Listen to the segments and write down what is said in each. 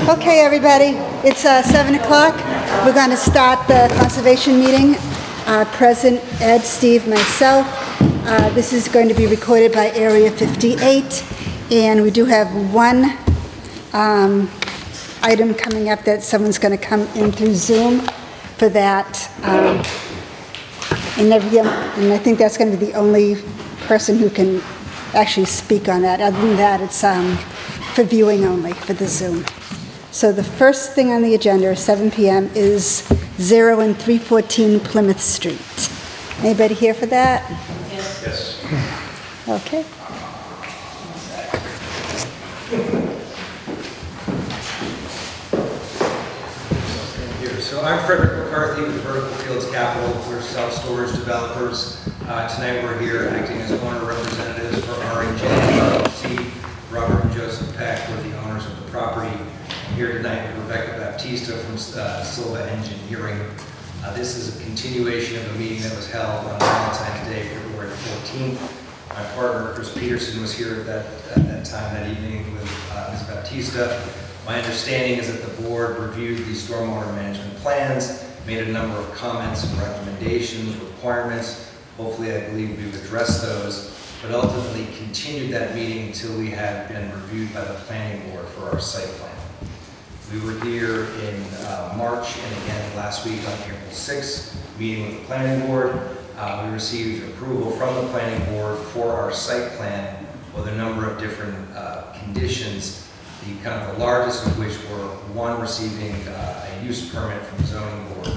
Okay, everybody, it's 7 o'clock. We're going to start the conservation meeting. Present Ed, Steve, myself. This is going to be recorded by Area 58, and we do have one item coming up that someone's going to come in through Zoom for that. And I think that's going to be the only person who can actually speak on that. Other than that, it's for viewing only for the Zoom. So the first thing on the agenda, 7 p.m., is 0 and 314 Plymouth Street. Anybody here for that? Yes. Okay. So I'm Frederick McCarthy with Vertical Fields Capital. We're self-storage developers. Tonight we're here acting as owner representatives for R&J LLC. Robert and Joseph Peck were the owners of the property. I'm here tonight with Rebecca Baptista from Silva Engineering. This is a continuation of a meeting that was held on Valentine's Day, February 14th. My partner, Chris Peterson, was here at that time that evening with Ms. Baptista. My understanding is that the board reviewed the stormwater management plans, made a number of comments and recommendations, requirements. Hopefully, I believe we've addressed those, but ultimately continued that meeting until we had been reviewed by the planning board for our site plan. We were here in March and again last week on April 6th, meeting with the planning board. We received approval from the planning board for our site plan with a number of different conditions. The largest of which were 1, receiving a use permit from zoning board,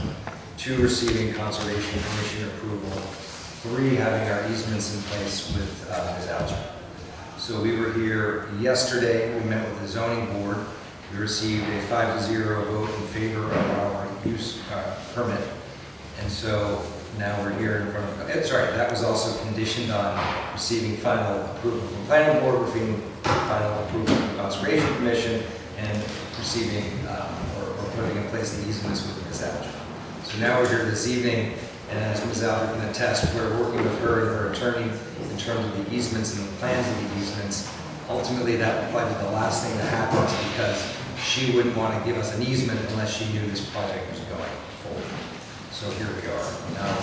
2, receiving conservation commission approval, 3, having our easements in place with Ms. Alger. So we were here yesterday. We met with the zoning board. We received a 5-0 vote in favor of our use permit, and so now we're here in front of. Sorry, that was also conditioned on receiving final approval from planning board, receiving final approval from conservation commission, and receiving or putting in place the easements with Ms. Alger. So now we're here this evening, and as Ms. Alger can attest, we're working with her and her attorney in terms of the easements and the plans of the easements. Ultimately, that would probably be the last thing that happens because she wouldn't want to give us an easement unless she knew this project was going forward. So here we are. Now,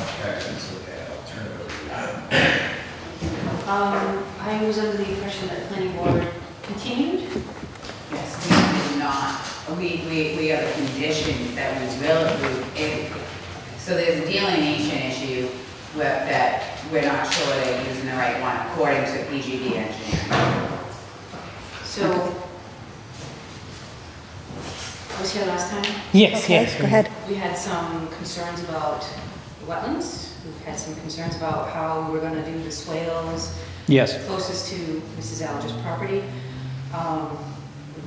it's okay. I'll turn it over to you. I was under the impression that the planning board continued. Yes, we did not. We have a condition that we will approve. So there's a delineation issue that we're not sure they're using the right one according to PGD engineering. So, I was here last time. Yes, Okay, yes. go ahead. We had some concerns about the wetlands. We've had some concerns about how we were going to do the swales. Yes. Closest to Mrs. Alger's property.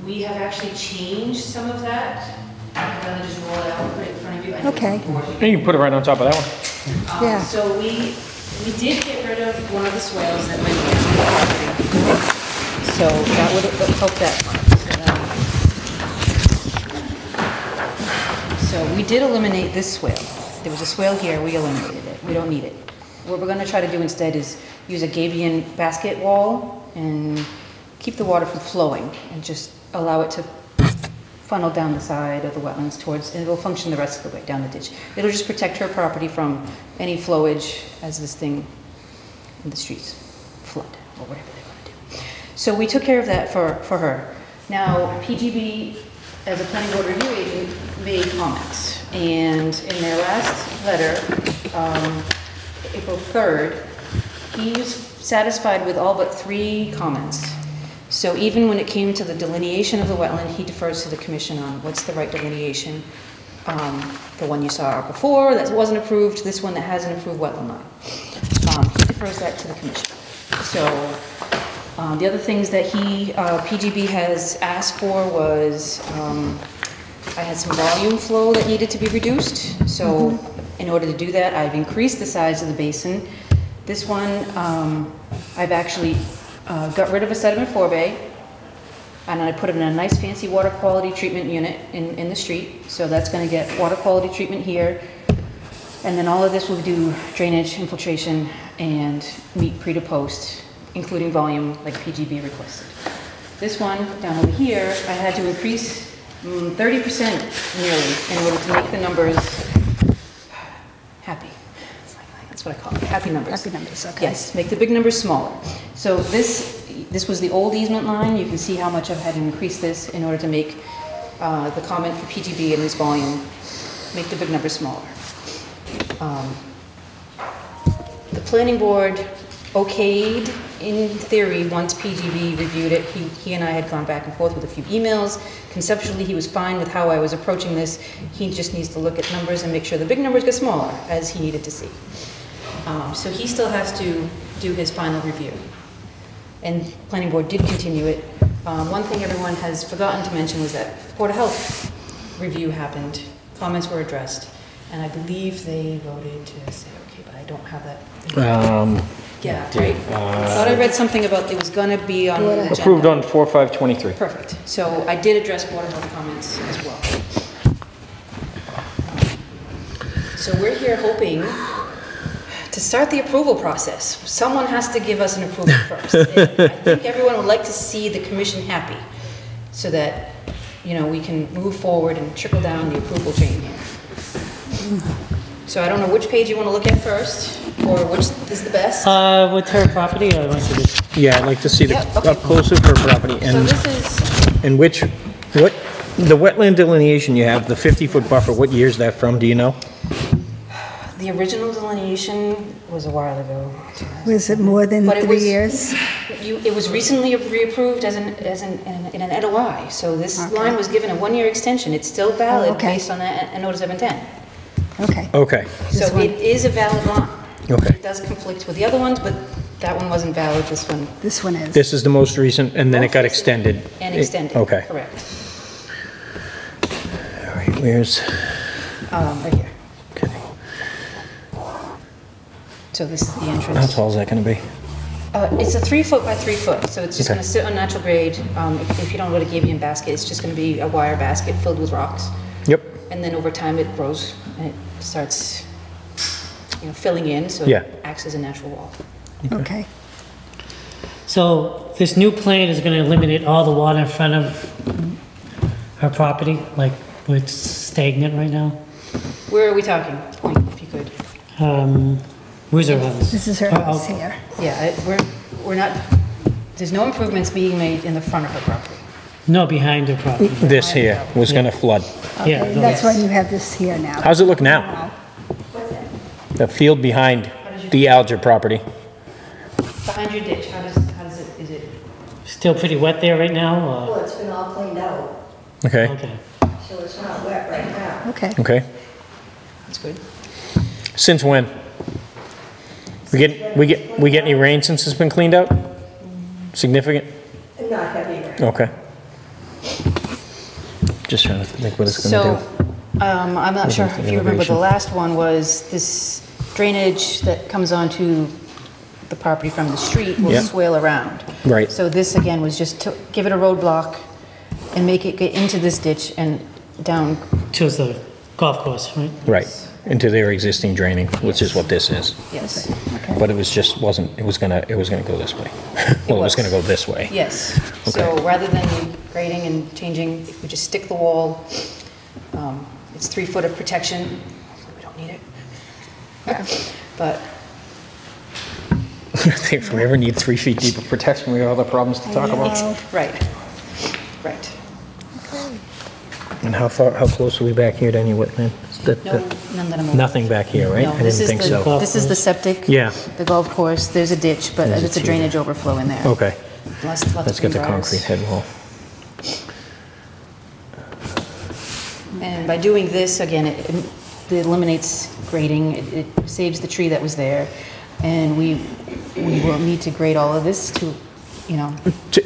We have actually changed some of that. I'm going to just roll it out and put it in front of you. Okay. You can put it right on top of that one. Yeah. So we did get rid of one of the swales that went down the property. So that would help that one. So we did eliminate this swale. There was a swale here, we eliminated it. We don't need it. What we're going to try to do instead is use a gabion basket wall and keep the water from flowing and just allow it to funnel down the side of the wetlands towards, and it'll function the rest of the way down the ditch. It'll just protect her property from any flowage as this thing in the streets flood or whatever they want to do. So we took care of that for her. Now, PGB, as a planning board review agent, made comments. And in their last letter, April 3rd, he was satisfied with all but 3 comments. So even when it came to the delineation of the wetland, he defers to the commission on what's the right delineation. The one you saw before that wasn't approved, this one that has an approved wetland line. He defers that to the commission. So the other things that PGB has asked for was, I had some volume flow that needed to be reduced. So in order to do that, I've increased the size of the basin. This one, I've actually got rid of a sediment forebay, and I put it in a nice fancy water quality treatment unit in the street. So that's going to get water quality treatment here. And then all of this will do drainage, infiltration, and meet pre to post, including volume like PGB requested. This one down over here, I had to increase 30% nearly, in order to make the numbers happy. That's what I call it, happy numbers. Happy numbers, okay. Yes, make the big numbers smaller. So this was the old easement line. You can see how much I've had to increase this in order to make the comment for PGB in this volume, make the big numbers smaller. The planning board okayed, in theory, once PGB reviewed it. He and I had gone back and forth with a few emails. Conceptually, he was fine with how I was approaching this. He just needs to look at numbers and make sure the big numbers get smaller, as he needed to see. So he still has to do his final review. And planning board did continue it. One thing everyone has forgotten to mention was that Board of Health review happened. Comments were addressed. And I believe they voted to say okay, but I don't have that. Yeah, right. I thought I read something about it was going to be on the agenda. Approved on 4/5/23. Perfect. So I did address Board of Health comments as well. So we're here hoping to start the approval process. Someone has to give us an approval first. And I think everyone would like to see the commission happy so that, you know, we can move forward and trickle down the approval chain here. So I don't know which page you want to look at first, or which is the best. With her property, I want to see this. Yeah, I'd like to see the Yep, okay. up close of her property So and, this is, and what, the wetland delineation you have, the 50-foot buffer, what year is that from, do you know? the original delineation was a while ago. Was it more than But it 3 was- years? It was recently reapproved in an NOI, so this Okay. line was given a 1-year extension. It's still valid okay. based on a notice of intent. Okay. Okay, So This one. it is a valid line. okay. It does conflict with the other ones, but that one wasn't valid, this one, This one is. This is the most recent, and then it got extended. and extended. Okay. Correct. All right, where's, Right here. okay. So this is the How entrance. tall is that gonna be? It's a 3 foot by 3 foot, so it's just Okay. gonna sit on natural grade. If you don't know what a gabion basket, it's just gonna be a wire basket filled with rocks. Yep, And then over time it grows and it starts, you know, filling in, so Yeah. it acts as a natural wall. Okay. So this new plan is gonna eliminate all the water in front of her property, like where it's stagnant right now? Where are we talking? Point, if you could. Where's her house? This is her Oh, house oh, here. Yeah, we're not, there's no improvements being made in the front of her property. No, behind her property. this here was gonna flood. Yeah, Okay, no. that's why you have this here now. How's it look now? The field behind the Alger property. Behind your ditch, how does it, is it? Still pretty wet there right now, or? Well, it's been all cleaned out, Okay, Okay. so it's not wet right now. Okay. okay. That's good. Since when? We get any rain since it's been cleaned out? Significant? Not heavy rain. Okay. Just trying to think what it's gonna So, I'm not sure if you remember, the last one was this drainage that comes onto the property from the street will Yeah. swale around. Right. So this, again, was just to give it a roadblock and make it get into this ditch and down. Towards the golf course, right? do. Right, into their existing draining, which is what this is. Yes, But it was just, it was gonna go this way. Well, it was was. gonna go this way. yes. So Okay. rather than grading and changing, if we just stick the wall, it's 3 foot of protection. We don't need it. But I think if we ever need 3 feet deep of protection, we have other problems to talk about. right, right. And how close are we back here to any wetland? No, none that I'm aware of. Nothing back here, right? No, I this didn't is think the- so. This is the septic. Yeah. The golf course, there's a ditch, but There's a it's a ditch. drainage overflow in there. Okay, Lots let's of get the bars. concrete head wall. And by doing this, again, it eliminates grading, it saves the tree that was there. And we will need to grade all of this to, you know,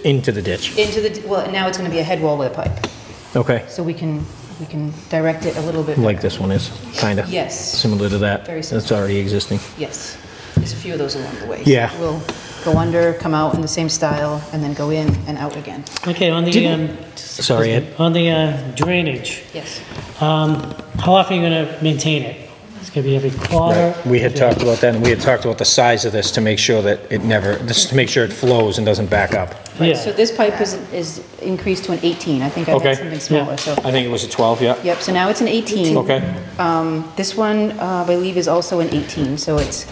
Into the ditch. into the, well, now it's gonna be a head wall with a pipe. Okay, So we can direct it a little bit. like this one is, kinda. Yes. Similar to that. Very similar. That's already existing. Yes, there's a few of those along the way. Yeah. So we'll go under, come out in the same style, and then go in and out again. Okay, on the, Sorry, Ed. on the drainage, Yes. how often are you gonna maintain it? It's gonna be every quarter. Right. We had talked about that, and we had talked about the size of this to make sure that it never, this to make sure it flows and doesn't back up. Right, so Yeah, this pipe is increased to an 18. I think I Okay. had something smaller, Yeah. so. I think it was a 12, yeah? Yep, so now it's an 18. Okay, This one, I believe, is also an 18, so it's,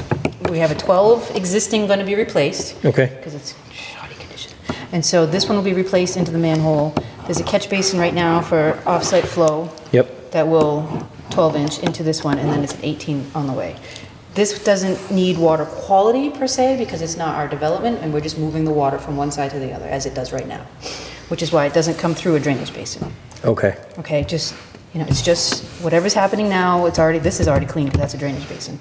we have a 12 existing going to be replaced, okay, because it's shoddy condition. And so this one will be replaced into the manhole. There's a catch basin right now for off-site flow yep, that will 12-inch into this one, and then it's an 18 on the way. This doesn't need water quality per se, because it's not our development, and we're just moving the water from one side to the other, as it does right now, which is why it doesn't come through a drainage basin. okay, Okay, just, you know, it's just whatever's happening now, it's already, this is already clean, because that's a drainage basin.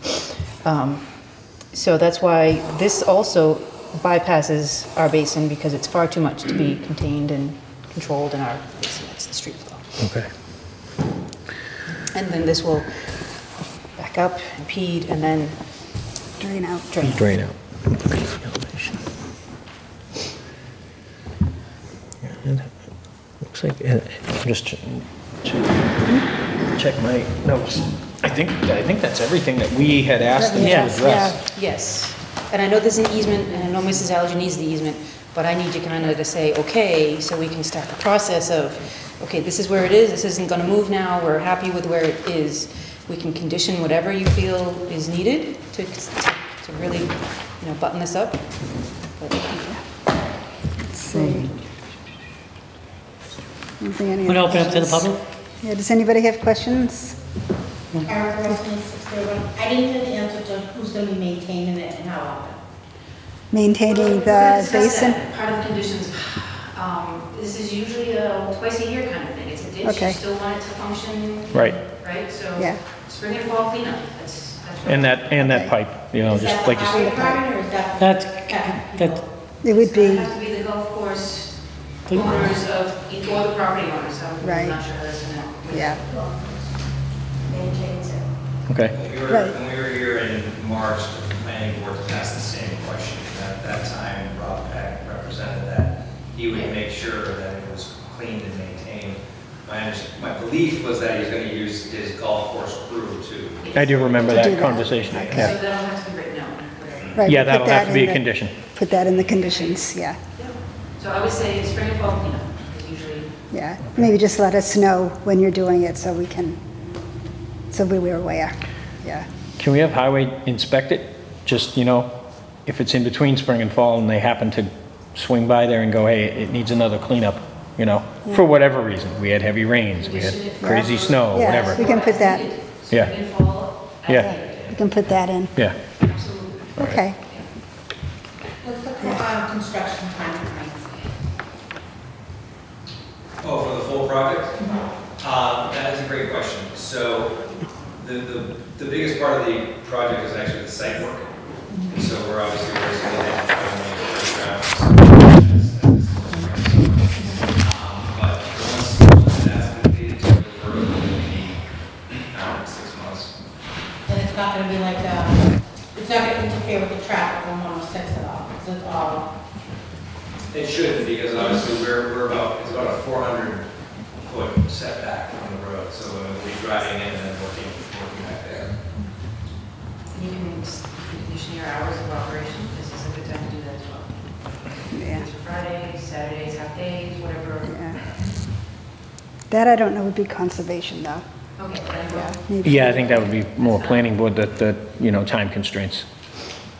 So that's why this also bypasses our basin, because it's far too much to be contained and controlled in our basin, it's the street flow. okay. And then this will back up, impede, and then Drain out. drain. Drain out. Yeah, and it looks like, just check my notes. I think that's everything that we had asked them to Yes, address. Yes, and I know there's an easement, and I know Mrs. Alger needs the easement, but I need you kind of to say, okay, so we can start the process of, okay, this is where it is, this isn't gonna move now, we're happy with where it is. We can condition whatever you feel is needed to really, you know, button this up. But, Let's see. Anything any want to other open up to the questions? public? Yeah, does anybody have questions? Erica Russell, 631. I didn't hear the answer to who's going to be maintaining it and how often. Maintaining We're the gonna discuss basin? that. Part of the conditions, this is usually a twice a year kind of thing. It's a ditch, Okay. you still want it to function. Right. Right, so Yeah. spring and fall cleanup, that's. what- And that pipe, you know, Is just that like the you highway said. department or is that? That's, that- that, It would It's gonna be, have to be the golf course The- owners of, or the property owners, Right. I'm not sure how that's gonna. yeah, Maintains it. Okay, Right. When we were here in March, the planning board asked the same question. At that time, Rob Peck represented that he would make sure that it was cleaned and maintained. My belief was that he's going to use his golf course crew to. I do remember To do that that. conversation, So yeah. that'll have to be written out, whatever. right. Yeah, put that'll that have to be in a the- condition. Put that in the conditions, yeah, So I would say spring and fall cleanup, is usually. yeah. Maybe just let us know when you're doing it so we can, so we were aware, yeah. Can we have highway inspect it? Just, you know, if it's in between spring and fall and they happen to swing by there and go, hey, it needs another cleanup, you know, for whatever reason. We had heavy rains, we had crazy snow, Yeah. whatever. We can put that- Yeah. Spring and fall. as Yeah. needed. We can put that in, Yeah, Absolutely. okay. What's the construction timeframe? Oh, for the full project? That is a great question. So the biggest part of the project is actually the site work. And so we're obviously working on but once that's completed, so we're going to be 6 months. And it's not going to be like, it's not going to interfere with the traffic on 106 at all, because it's all, It shouldn't, because obviously it's about a 400-foot setback from the road. So we'll be driving in and then working back there. You can condition your hours of operation, this is a good time to do that as well. Yeah. It's Fridays, Saturdays, half days, whatever. Yeah. That I don't know would be conservation though. Okay, then Yeah, we'll. maybe. yeah, I think that would be more planning board that, you know, time constraints.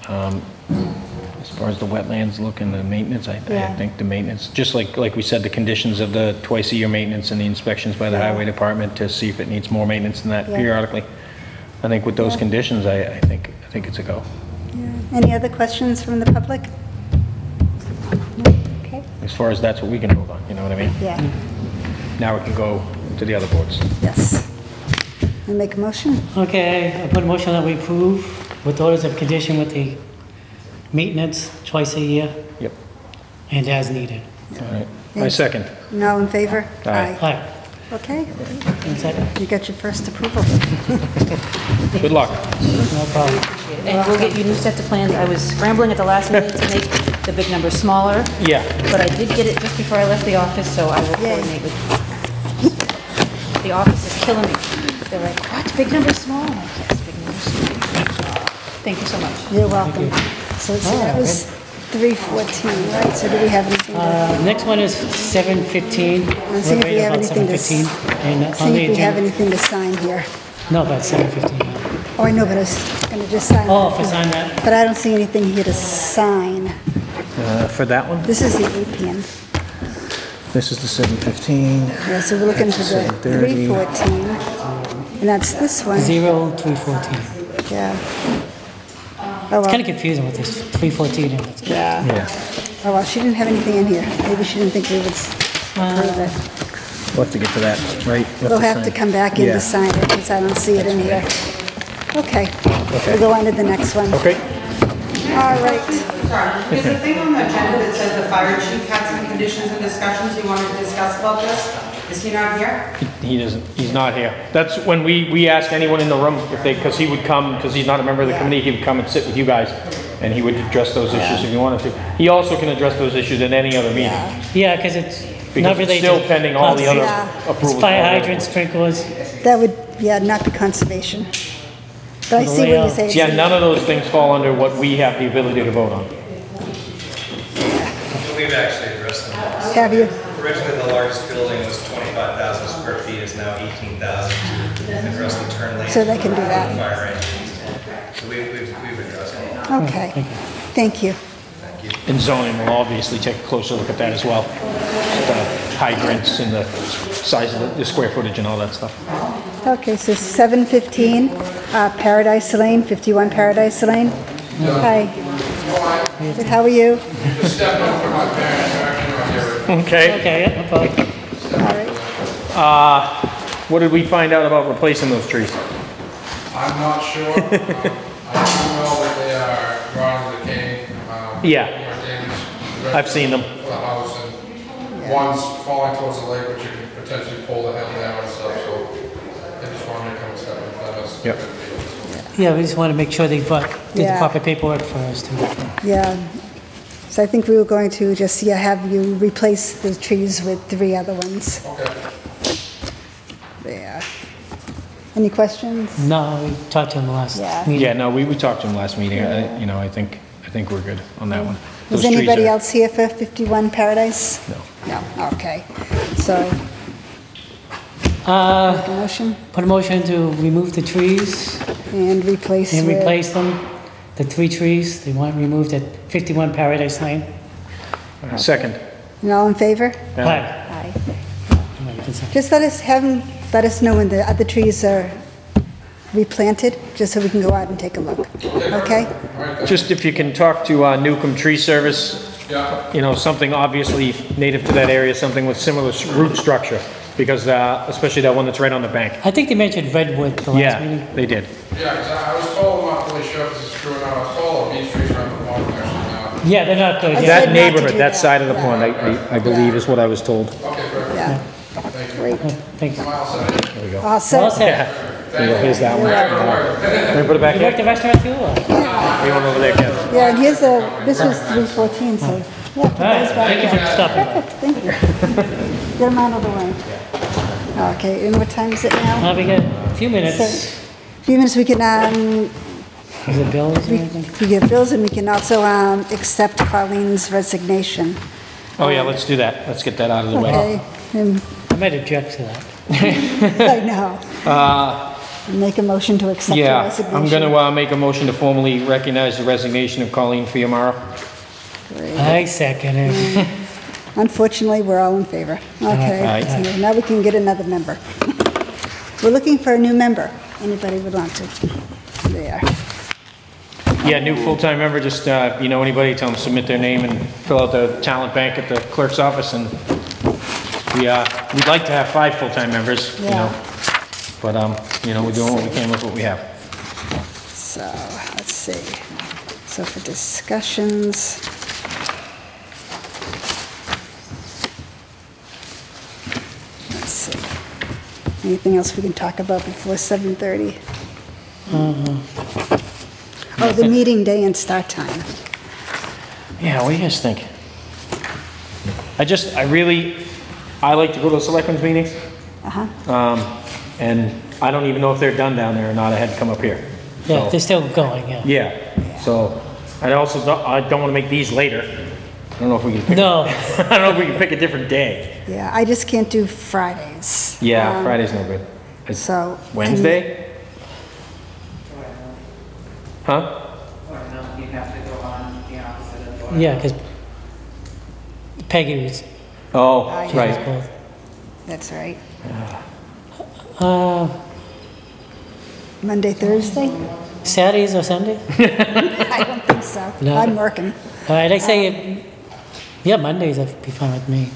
As far as the wetlands look and the maintenance, I Yeah. think the maintenance, just like we said, the conditions of the twice-a-year maintenance and the inspections by the Yeah. highway department to see if it needs more maintenance than that Yeah. periodically. I think with those Yeah. conditions, I think it's a go. Yeah. Any other questions from the public? No? Okay, As far as that's what we can vote on, you know what I mean? yeah, Now we can go to the other boards. yes. I make a motion? okay, I put a motion that we approve with orders of condition with the maintenance twice a year Yep. and as needed. All right. My second. No in favor? Aye. Aye. Okay, And second? you got your first approval. Good luck. No problem. And we'll get you new sets of plans. I was scrambling at the last minute to make the big numbers smaller, Yeah. but I did get it just before I left the office, so I will Yay. coordinate with you. The office is killing me. They're like, what, big numbers small? I'm like, yes, big Thank you so much. You're welcome. So let's see, that Oh, was 3:14, right? So do we have anything to, Next one is 7:15. see if we We're have right about anything to 7:15. And on see the if we have agenda, anything to sign here? no, about 7:15 now. Oh, I know, but I was gonna just sign. Oh, that. if I sign that, But I don't see anything here to sign. For that one, This is the APN. this is the 7:15. Yeah, so we're looking for the 7:30. 3:14. And that's this one. 0314. Yeah. Oh, It's kind well, of confusing with this 314 and it's yeah. Yeah. Oh, well, she didn't have anything in here. Maybe she didn't think we would approve it. We'll have to get to that, right? We'll have to come back in Yeah. to sign it because I don't see it in here. Okay, we'll go on to the next one. Okay. All right. Sorry, there's a thing on the agenda that says the fire chief had some conditions and discussions he wanted to discuss about this. Is he not here? He doesn't, he's not here. That's when we ask anyone in the room if they, because he would come, because he's not a member of the committee, he would come and sit with you guys, and he would address those issues if he wanted to. He also can address those issues at any other meeting, yeah, because it's because not it's related. still to pending all the other Yeah. approvals. It's fire hydrants, sprinklers. That would, yeah, not be conservation. But I see what you're saying. Yeah, none of those things fall under what we have the ability to vote on. We've actually addressed them. Have you? Originally, the largest building was 25,000 square feet, is now 18,000 to address the turn lane. So they can do that. Fire engines. So we've addressed it. Okay, thank you. And zoning will obviously take a closer look at that as well. The hydrants and the size of the square footage and all that stuff. Okay, so 7:15, Paradise Lane, 51 Paradise Lane. Hi. Good, how are you? Okay. Okay, yeah, no problem. All right. What did we find out about replacing those trees? I'm not sure. I do know that they are rotting, decaying. Yeah. More damage. I've seen them. For the house, and one's falling towards the lake, which you can potentially pull the hill down and stuff, so I just wanted to come and step in front of us. Yep. Yeah, we just want to make sure they did the Yeah. proper paperwork for us to. Yeah. So I think we were going to just, yeah, have you replace the trees with 3 other ones. Okay. There. Any questions? No, we talked to him last Yeah. meeting. Yeah, no, we talked to him last meeting. You know, I think we're good on that one. Was Those trees anybody are- else here for 51 Paradise? No. No, okay. So, Uh, make a motion put a motion to remove the trees and replace and with... replace them. The 3 trees, they want removed at 51 Paradise Lane. Second. And all in favor? Yeah. Hi. Aye. Just let us know when the other trees are replanted, just so we can go out and take a look. Okay? Just if you can talk to Newcomb Tree Service, Yeah. you know, something obviously native to that area, something with similar root structure, because especially that one that's right on the bank. I think they mentioned redwood the last Yeah, meeting. they did. Yeah, because I was told, I'm not really sure if this is true or not, I was told beech trees are on the bottom actually now. Yeah, they're not good. I Yeah. said That not to neighborhood, do that that. side of the Yeah. pond, I believe is what I was told. Okay, perfect. Yeah, Thank you. great. Thanks. I'm all set. There we go. All set? Well said. Yeah. There you go. Here's that one. Can we put it back You work the here? restaurant too, or? You want over there, Ken? Yeah, and here's this was 314, so, yeah, put All right, those back thank you there. for stopping by. Perfect, thank you. Get them out of the way. Okay, and what time is it now? We got a few minutes. A few minutes, we can, Is it bills or anything? we get bills and we can also accept Colleen's resignation. Oh, yeah, let's do that. Let's get that out of the way. Okay, and I might object to that. I know. Make a motion to accept the Yeah, resignation. I'm gonna make a motion to formally recognize the resignation of Colleen Fiamara. I second it. Unfortunately, we're all in favor. Okay, Aye. so now we can get another member. We're looking for a new member. Anybody would want to? There. Yeah, new full-time member, just, you know, anybody, tell them to submit their name and fill out the talent bank at the clerk's office, and we'd like to have 5 full-time members, you know, but, you know, we're doing what we can with what we have. So, let's see. So for discussions. Let's see. Anything else we can talk about before 7:30? Oh, the meeting day and start time. Yeah, what do you guys think? I like to go to the selectmen's meetings, Uh-huh. and I don't even know if they're done down there or not, I had to come up here. Yeah, So- they're still going, yeah. Yeah, so, I also I don't want to make these later. I don't know if we can pick. No. I don't know if we can pick a different day. Yeah, I just can't do Fridays. Yeah, Friday's no good. It's So. Wednesday? Huh? Or no, you have to go on the opposite of the. Yeah, because Peggy was, Oh, yeah. was right. both. That's right. Uh, Monday, Thursday? Saturdays or Sunday? I don't think so. No. I'm working. All right, I say, yeah, Mondays would be fine with me.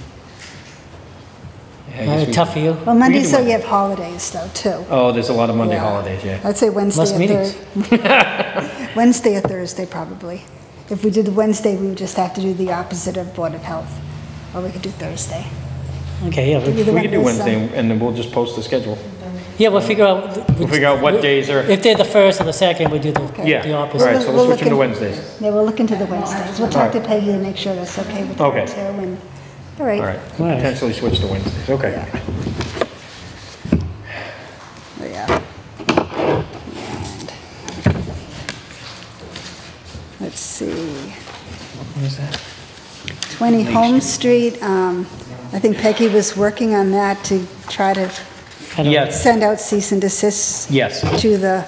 Yeah, I guess we- Tough for you? Well, Monday, do so Monday. you have holidays though, too. Oh, there's a lot of Monday Yeah. holidays, yeah. I'd say Wednesday Less or meetings. Wednesday or Thursday, probably. If we did Wednesday, we would just have to do the opposite of Board of Health. Or we could do Thursday. Okay, yeah, Either We one can do of those, Wednesday, and then we'll just post the schedule. yeah, we'll figure out. We'll figure out what days are, If they're the first or the second, we do the yeah, the all opposite. right, so We'll let's switch look them to in- Wednesdays. Yeah, we'll look into the Wednesdays. We'll talk to Alright. Peggy and make sure that's okay with her Okay. too. And, all All right. right, All right. potentially switch to Wednesdays, okay. Yeah. And let's see. What is that? 20 Home Street, I think Peggy was working on that to try to Kind of- Yes, send out cease and desist yes, to the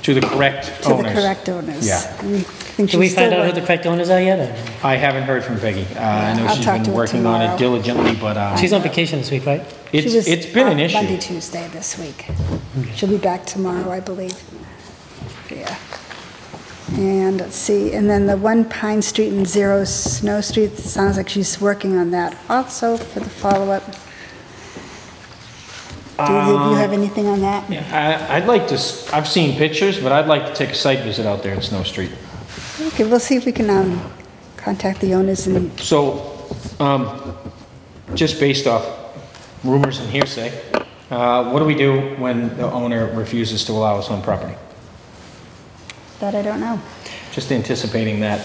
to the correct owners. correct owners. Yeah. And I think Did we she's find still out who the correct owners are yet? Or? I haven't heard from Peggy. I know I'll she's talk to been her working on it tomorrow. diligently, but She's on vacation this week, right? She was it's been an off Monday, issue. Tuesday this week. She'll be back tomorrow, I believe. Yeah. And let's see, and then the 1 Pine Street and 0 Snow Street, sounds like she's working on that also for the follow-up. Do you have anything on that? I'd like to, I've seen pictures, but I'd like to take a site visit out there at Snow Street. Okay, we'll see if we can contact the owners and, So, just based off rumors and hearsay, what do we do when the owner refuses to allow us on property? that I don't know. Just anticipating that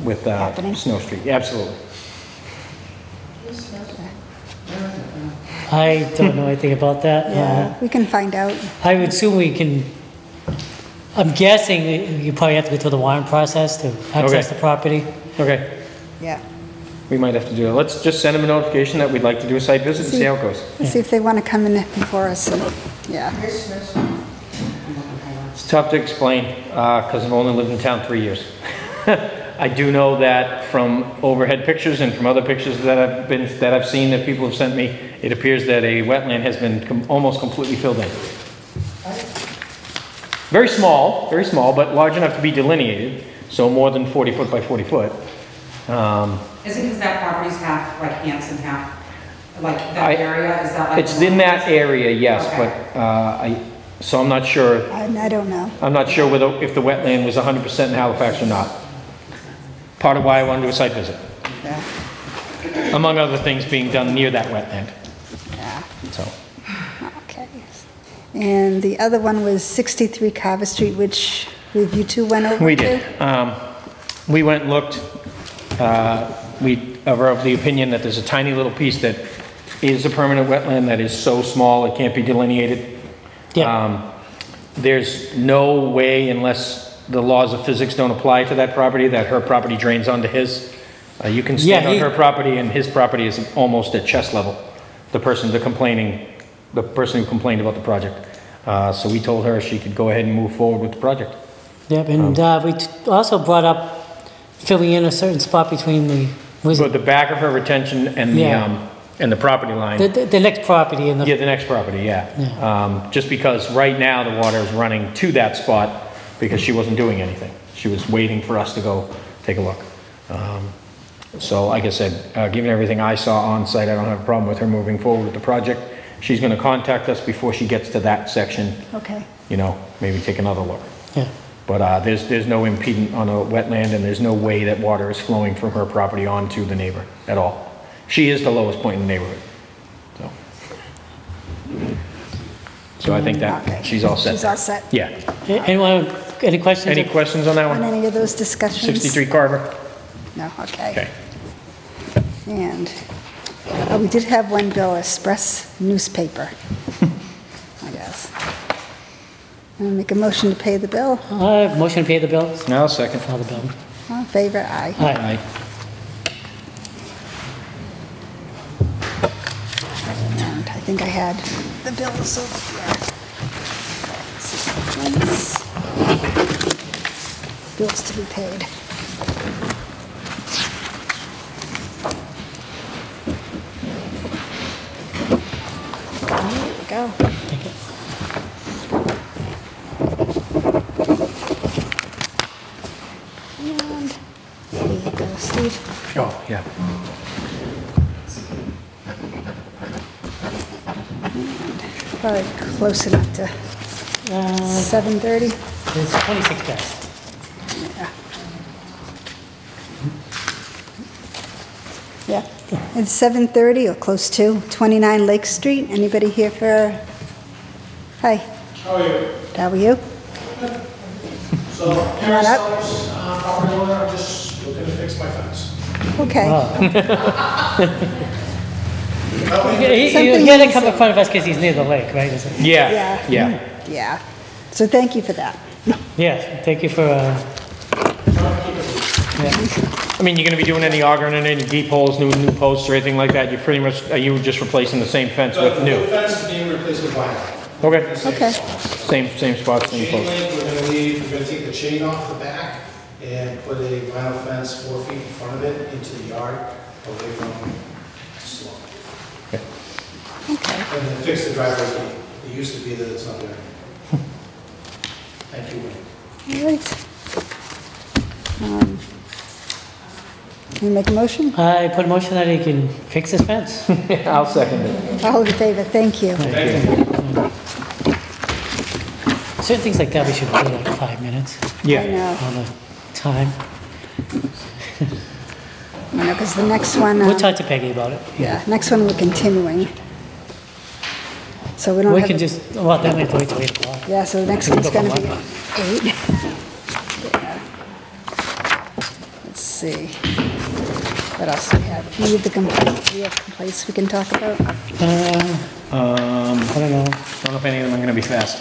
with Happening. Snow Street, absolutely. I don't know anything about that. Yeah, we can find out. I would assume we can, I'm guessing you probably have to go through the warrant process to access Okay. the property. Okay, Yeah. we might have to do it. Let's just send them a notification that we'd like to do a site visit and see how it goes. Let's see if they want to come in before us and, yeah. It's tough to explain, because I've only lived in town 3 years. I do know that from overhead pictures and from other pictures that I've seen that people have sent me, it appears that a wetland has been almost completely filled in. Very small, but large enough to be delineated, so more than 40 foot by 40 foot. Is it because that property's half, like Hanson half, like I- that area, is that like? It's in that area, yes, Okay. but so I'm not sure. I don't know. I'm not sure whether, if the wetland was 100% in Halifax or not. Part of why I want to do a site visit. Yeah. Among other things being done near that wetland, Yeah. so. Okay. And the other one was 63 Carver Street, which you two went over to? We did. We went and looked. We are of the opinion that there's a tiny little piece that is a permanent wetland that is so small it can't be delineated. Yeah. There's no way, unless the laws of physics don't apply to that property, that her property drains onto his. You can stand Yeah, on he- her property and his property is almost at chest level. The person who complained about the project. So we told her she could go ahead and move forward with the project. Yep, and we also brought up filling in a certain spot between the, was So it, the back of her retention and Yeah. the property line. the next property and Yeah, the, the next property, yeah. Just because right now the water is running to that spot because she wasn't doing anything. She was waiting for us to go take a look. So like I said, given everything I saw on site, I don't have a problem with her moving forward with the project. She's gonna contact us before she gets to that section, Okay. you know, maybe take another look. yeah. But there's no impediment on a wetland and there's no way that water is flowing from her property onto the neighbor at all. She is the lowest point in the neighborhood, so. So I think Okay. that, she's all set. She's all set. Yeah. Anyone, any questions? Any questions on that On one? any of those discussions? 63 Carver? No, okay. Okay. And, we did have one bill, Express newspaper, I guess. I'll make a motion to pay the bill. Motion to pay the bills? Now, second. All the bill. All in favor? Aye. Aye. And I think I had the bills over here. Bills to be paid. There we go. Take it. And here you go, Steve. Oh, yeah. Probably close enough to 7:30. It's 26 past. Yeah. Yeah, it's 7:30 or close to 29 Lake Street. Anybody here for, hi, How are you? how are you? So, on Harris up. Sellers, property owner, I'm just looking to fix my fence. Okay, He Something had to else. come in front of us because he's near the lake, right? Is it? Yeah, yeah. yeah. So thank you for that. Yeah, thank you for, yeah. I mean, you're gonna be doing any augering and any deep holes, new posts or anything like that? You pretty much, are you just replacing the same fence with The new? fence is being replaced with vinyl. Okay. The same Okay. spot. Same spots, same Chain posts. link, we're gonna take the chain off the back and put a vinyl fence 4 feet in front of it into the yard, away from the slope. Okay. And then fix the driveway gate. It used to be that it's not there. Thank you, Wayne. All right. Can you make a motion? I put a motion that he can fix his fence. I'll second it. All in favor, thank you. Certain things like that, we should do like 5 minutes I Yeah. know, on the time. I know, because the next one, We'll talk to Peggy about it. yeah, next one we're continuing. So we don't We have. can just, well, then we have to wait till 8 o'clock. Yeah, so the next We can one's go for gonna be one. 8. Yeah. Let's see. What else do we have? We have the complaints, we have complaints we can talk about. I don't know. Don't know if any of them are gonna be fast.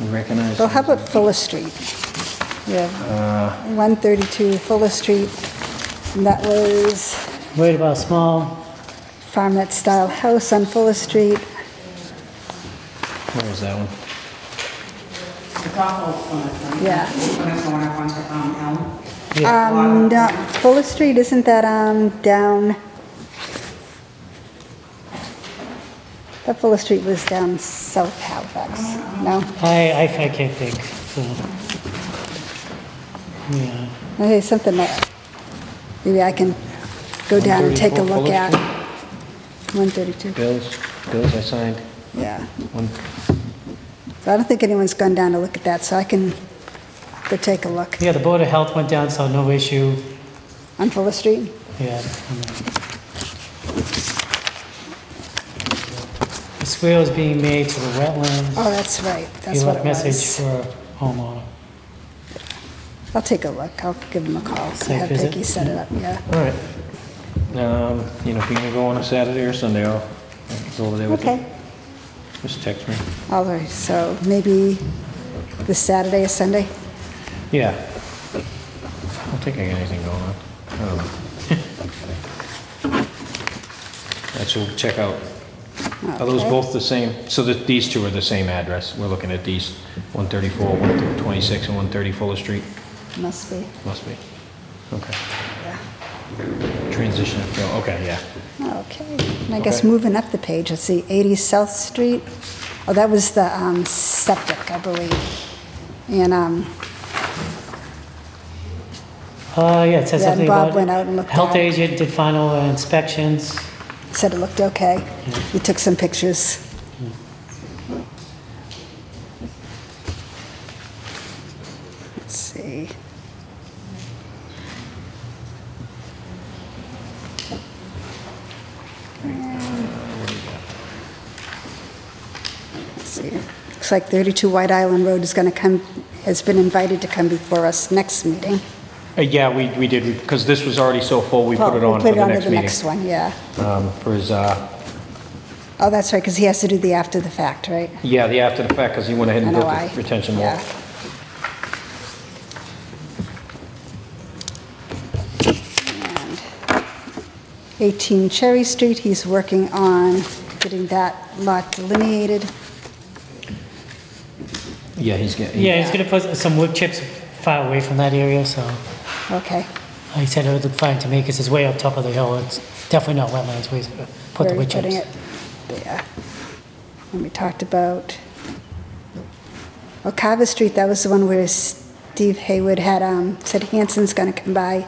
You recognize? Well, how about Fuller Street? We have 132 Fuller Street, and that was Worried about small, farmette-style house on Fuller Street. Where was that one? It's off Old Plymouth, right? Yeah. When it's going up onto Elm. No, Fuller Street, isn't that down? That Fuller Street was down South Halifax, no? I can't think, so. Yeah. Okay, something that maybe I can go down and take a 134 look Fuller at. Street? 132, Bills I signed. yeah. One, So I don't think anyone's gone down to look at that, so I can go take a look. Yeah, the Board of Health went down, so no issue. On Fuller Street? Yeah. The swale is being made to the wetlands. Oh, that's right, that's You what left it message was. for homeowner. I'll take a look, I'll give them a call, Site have visit? Vicki set it up, yeah. all right. You know, if you can go on a Saturday or Sunday, I'll go over there with you. Okay, Just text me. all right, so maybe this Saturday or Sunday? Yeah. I don't think I got anything going on. That's what we'll check out. Are those Okay. both the same? So that these two are the same address? We're looking at these, 134, 126, and 130 Fuller Street? Must be, Must be. Okay. yeah. Transition and fill, okay, yeah. Okay, and I guess Okay. moving up the page, let's see, 80 South Street. Oh, that was the septic, I believe. And, Yeah, it says Yeah, and something Bob about. went out and looked Health at it. agent did final inspections. said it looked okay. We took some pictures. Let's see. Let's see. Looks like 32 White Island Road is going to come, has been invited to come before us next meeting. Yeah, we did, because this was already so full, we put it on for the next We'll put it on to the meeting. next one, yeah. For his, Oh, Oh, that's right, because he has to do the after the fact, right? Yeah, the after the fact, because he went ahead and built NOI. the retention wall. Yeah. And 18 Cherry Street, he's working on getting that lot delineated. Yeah, he's getting. Yeah, he's gonna put some wood chips far away from that area, so Okay. I said it would look fine to me because it's way up top of the hill. It's definitely not wetlands where he's gonna put the Where wood are you chips. putting it? There. And we talked about, well, Carver Street, that was the one where Steve Hayward had said Hanson's gonna come by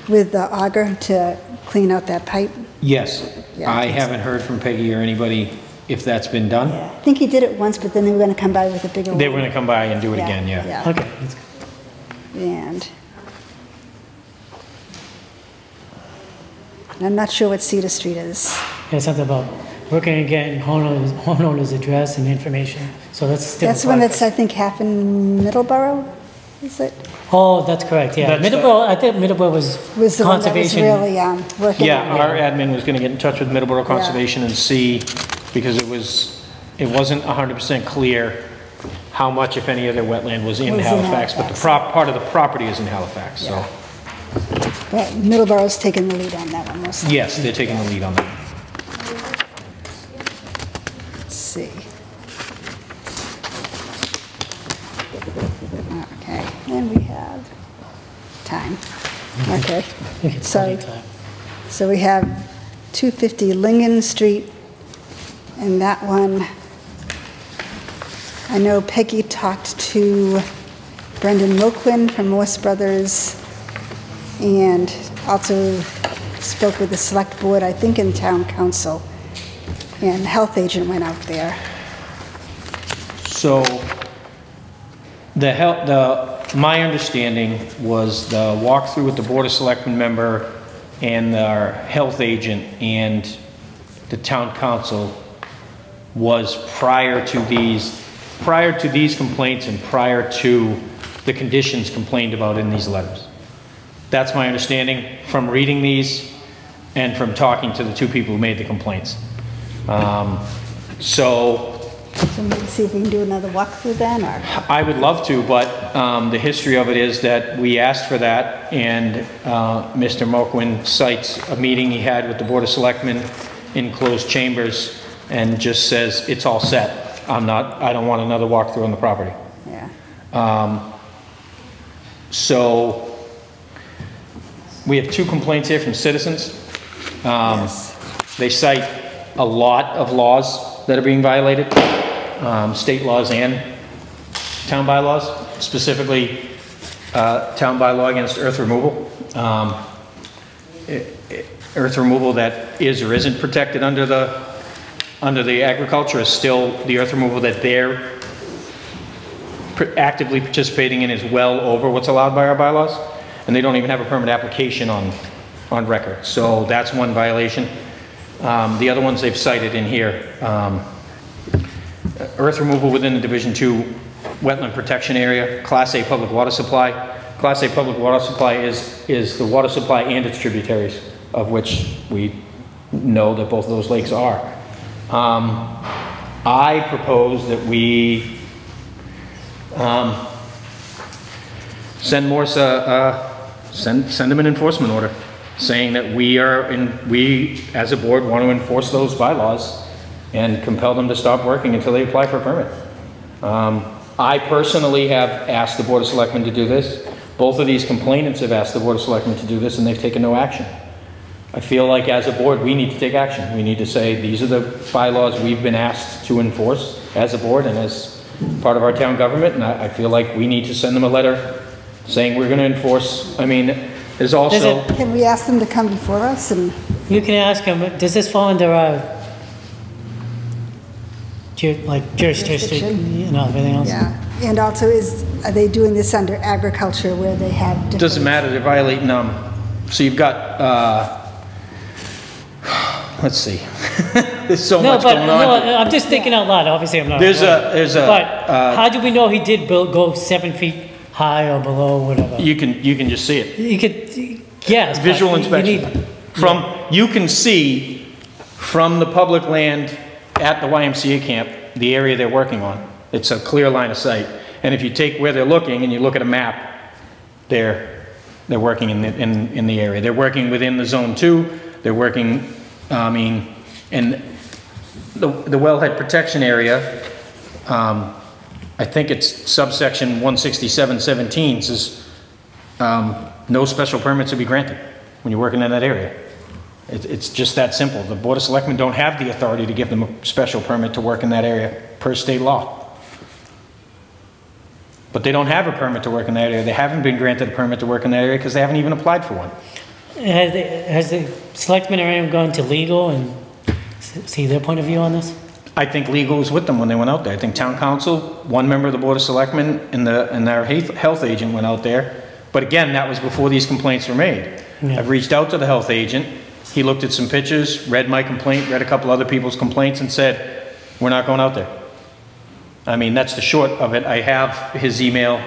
with the auger to clean out that pipe. Yes, Yeah, I I think so. haven't heard from Peggy or anybody if that's been done. Yeah. I think he did it once, but then they were gonna come by with a bigger one. They were gonna come by and do it Yeah, again, yeah. yeah. Okay, that's good. And I'm not sure what Cedar Street is. Yeah, something about working and getting homeowner's address and information, so that's still. That's the one that's, I think, half in Middleborough, is it? Oh, that's correct, yeah. That's Middleborough, I think Middleborough was Was the one that was conservation. really working Yeah, on it. our admin was gonna get in touch with Middleborough Conservation and see, because it wasn't 100% clear how much, if any, of their wetland was in Was in Halifax, but the Halifax. part of the property is in Halifax, so. Yeah. But Middleborough's taking the lead on that one mostly. Yes, they're taking the lead on that. Let's see. Okay, and we have time. Okay, so, Plenty of time. so we have 250 Lingen Street, and that one, I know Peggy talked to Brendan Milquin from Morse Brothers, and also spoke with the select board, I think in town council, and the health agent went out there. So, my understanding was the walkthrough with the Board of Selectmen member and our health agent and the town council was prior to these complaints and prior to the conditions complained about in these letters. That's my understanding from reading these and from talking to the two people who made the complaints. So maybe see if we can do another walkthrough then, or? I would love to, but the history of it is that we asked for that, and Mr. Moquin cites a meeting he had with the Board of Selectmen in closed chambers and just says, it's all set. I don't want another walkthrough on the property. Yeah. So we have two complaints here from citizens. Yes. They cite a lot of laws that are being violated, state laws and town bylaws, specifically town bylaw against earth removal. Earth removal that is or isn't protected under the agriculture is still the earth removal that they're actively participating in is well over what's allowed by our bylaws, and they don't even have a permit application on record. So that's one violation. The other ones they've cited in here, earth removal within the Division 2 wetland protection area, Class A public water supply. Class A public water supply is the water supply and its tributaries, of which we know that both of those lakes are. I propose that we send Morse send them an enforcement order saying that we as a board want to enforce those bylaws and compel them to stop working until they apply for a permit. I personally have asked the Board of Selectmen to do this. Both of these complainants have asked the Board of Selectmen to do this, and they've taken no action. I feel like as a board we need to take action. We need to say these are the bylaws we've been asked to enforce as a board and as part of our town government, and I feel like we need to send them a letter saying we're going to enforce. I mean, there's also... Can we ask them to come before us and? You can ask him, does this fall under jurisdiction, you know, everything else? Yeah, and also are they doing this under agriculture where they have different? Doesn't matter, they're violating, so you've got, let's see, there's so much going on. No, I'm just thinking out loud, obviously I'm not. But how do we know he did go 7 feet high or below, whatever? You can just see it. You could, yes. Visual but inspection. You can see from the public land at the YMCA camp, the area they're working on. It's a clear line of sight. And if you take where they're looking and you look at a map, they're working in the area. They're working within the zone 2. They're working, and the wellhead protection area, I think it's subsection 16717 says no special permits will be granted when you're working in that area. It's just that simple. The Board of Selectmen don't have the authority to give them a special permit to work in that area per state law. But they don't have a permit to work in that area. They haven't been granted a permit to work in that area because they haven't even applied for one. Has the selectmen or anyone gone to legal and see their point of view on this? I think legal was with them when they went out there. I think town council, one member of the Board of Selectmen, and their health agent went out there. But again, that was before these complaints were made. Yeah. I've reached out to the health agent. He looked at some pictures, read my complaint, read a couple other people's complaints, and said, we're not going out there. I mean, that's the short of it. I have his email,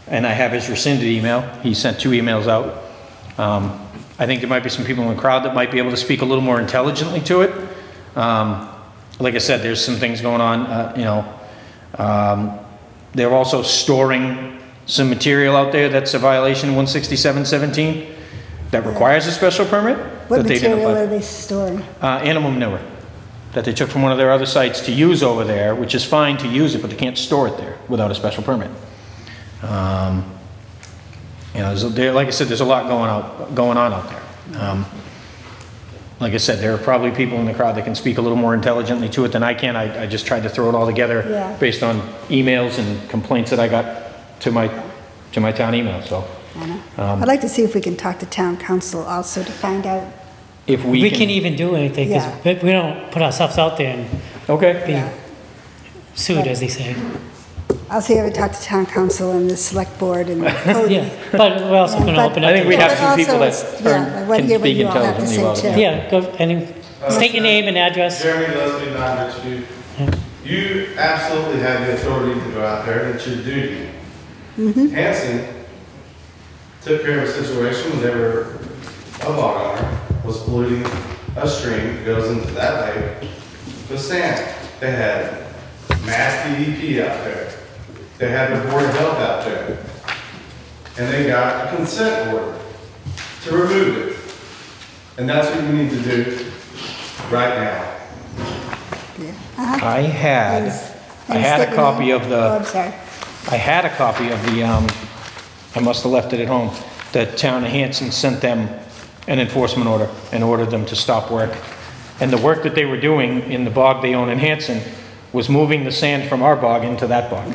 and I have his rescinded email. He sent 2 emails out. I think there might be some people in the crowd that might be able to speak a little more intelligently to it. Like I said, there's some things going on, they're also storing some material out there that's a violation of 16717 that requires a special permit. What that they didn't material apply. are they storing? Animal manure that they took from one of their other sites to use over there, which is fine to use it, but they can't store it there without a special permit. Like I said, there's a lot going on out there. Like I said, there are probably people in the crowd that can speak a little more intelligently to it than I can. I just tried to throw it all together based on emails and complaints that I got to my town email. So I'd like to see if we can talk to town council also to find out. If we can even do anything, because we don't put ourselves out there and be sued, as they say. I'll see if I talk to town council and the select board and Cody. Yeah, but we're also going to open up. I think we have some people that can hear what speak you all have to intelligently say about too. it. Yeah, go and state your name and address. Jeremy Leslie, 9 Richview. You absolutely have the authority to go out there, and it's your duty. Hanson took care of a situation when they were a log owner was polluting a stream that goes into that lake with sand. They had mass DEP out there. They had the Board of Health out there. And they got a consent order to remove it. And that's what you need to do right now. I had a copy of the. Oh, I'm sorry. I had a copy of the. I must have left it at home. The town of Hanson sent them an enforcement order and ordered them to stop work. And the work that they were doing in the bog they own in Hanson was moving the sand from our bog into that bog.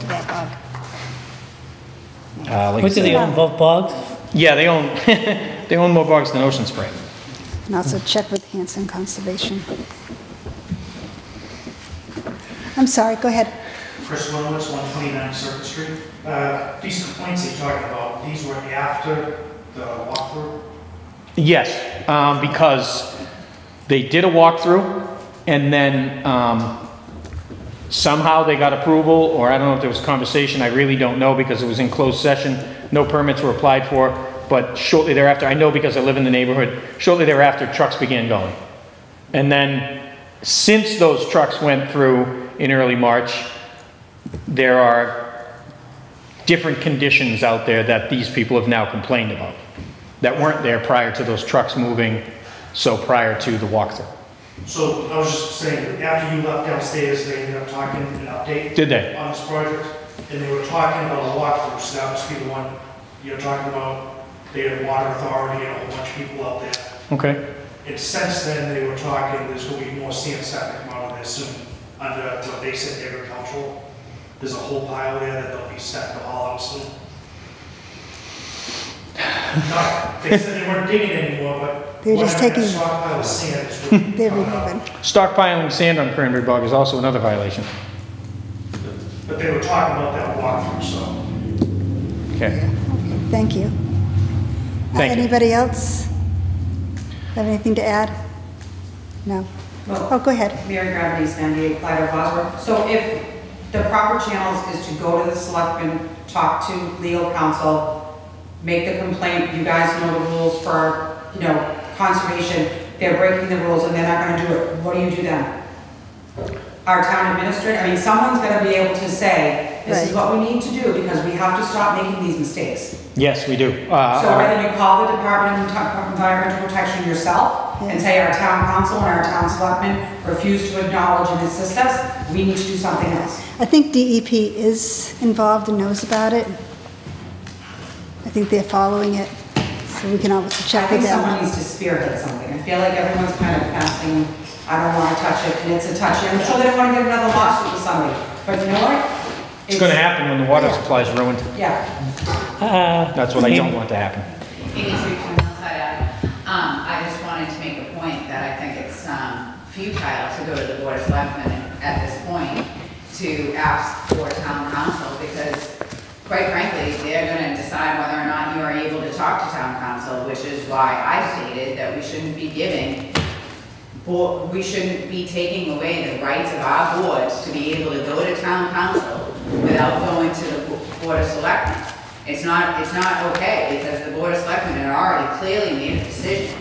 What do they own, both bogs? Yeah, they own they own more bogs than Ocean Spray. And also check with Hanson Conservation. I'm sorry, go ahead. Chris Willis, 129 Circuit Street. These complaints that you're talking about, these were after the walkthrough? Yes, because they did a walkthrough and then somehow they got approval, or I don't know if there was a conversation, I really don't know because it was in closed session, no permits were applied for, but shortly thereafter, I know because I live in the neighborhood, shortly thereafter trucks began going. And then since those trucks went through in early March, there are different conditions out there that these people have now complained about that weren't there prior to those trucks moving, so prior to the walkthrough. So I was just saying, after you left downstairs, they ended up talking an update. Did they? On this project, and they were talking about a walkthrough, so that must be the one you're talking about. They had water authority and a whole bunch of people out there. Okay. And since then, they were talking, there's going to be more sand set to come out of there soon, under what they said agricultural. There's a whole pile there that they'll be set to haul out soon. They said they weren't digging anymore, but they're just taking stockpile of sand is really they're removing. Stockpiling sand on Cranberry Bog is also another violation. But they were talking about that walkthrough, so. Okay. Okay, thank you. Thank you. Anybody else have anything to add? No. Oh, go ahead. Mary Gravity's 98 Clyde Bosworth. So if the proper channels is to go to the selectmen, talk to legal counsel, make the complaint, you guys know the rules for, conservation, they're breaking the rules and they're not gonna do it, what do you do then? our town administrator, I mean, someone's gonna be able to say, this is Right. what we need to do because we have to stop making these mistakes. Yes, we do. So whether you call the Department of Environmental Protection yourself and say our town council and our town selectmen refuse to acknowledge and assist us, we need to do something else. I think DEP is involved and knows about it. I think they're following it, so we can always I check think with them. someone needs to spearhead something. I feel like everyone's kind of passing, I don't want to touch it, and it's a touchy. I'm sure they don't want to get another lawsuit with somebody, but you know what? It's gonna happen when the water supply is ruined. Yeah. That's what I don't want to happen. Amy Street from Hillside Ave. I just wanted to make a point that I think it's futile to go to the Board of Selectmen at this point to ask for town council because quite frankly, they're going to decide whether or not you are able to talk to town council, which is why I stated that we shouldn't be we shouldn't be taking away the rights of our boards to be able to go to town council without going to the Board of Selectmen. It's not okay because the Board of Selectmen had already clearly made a decision.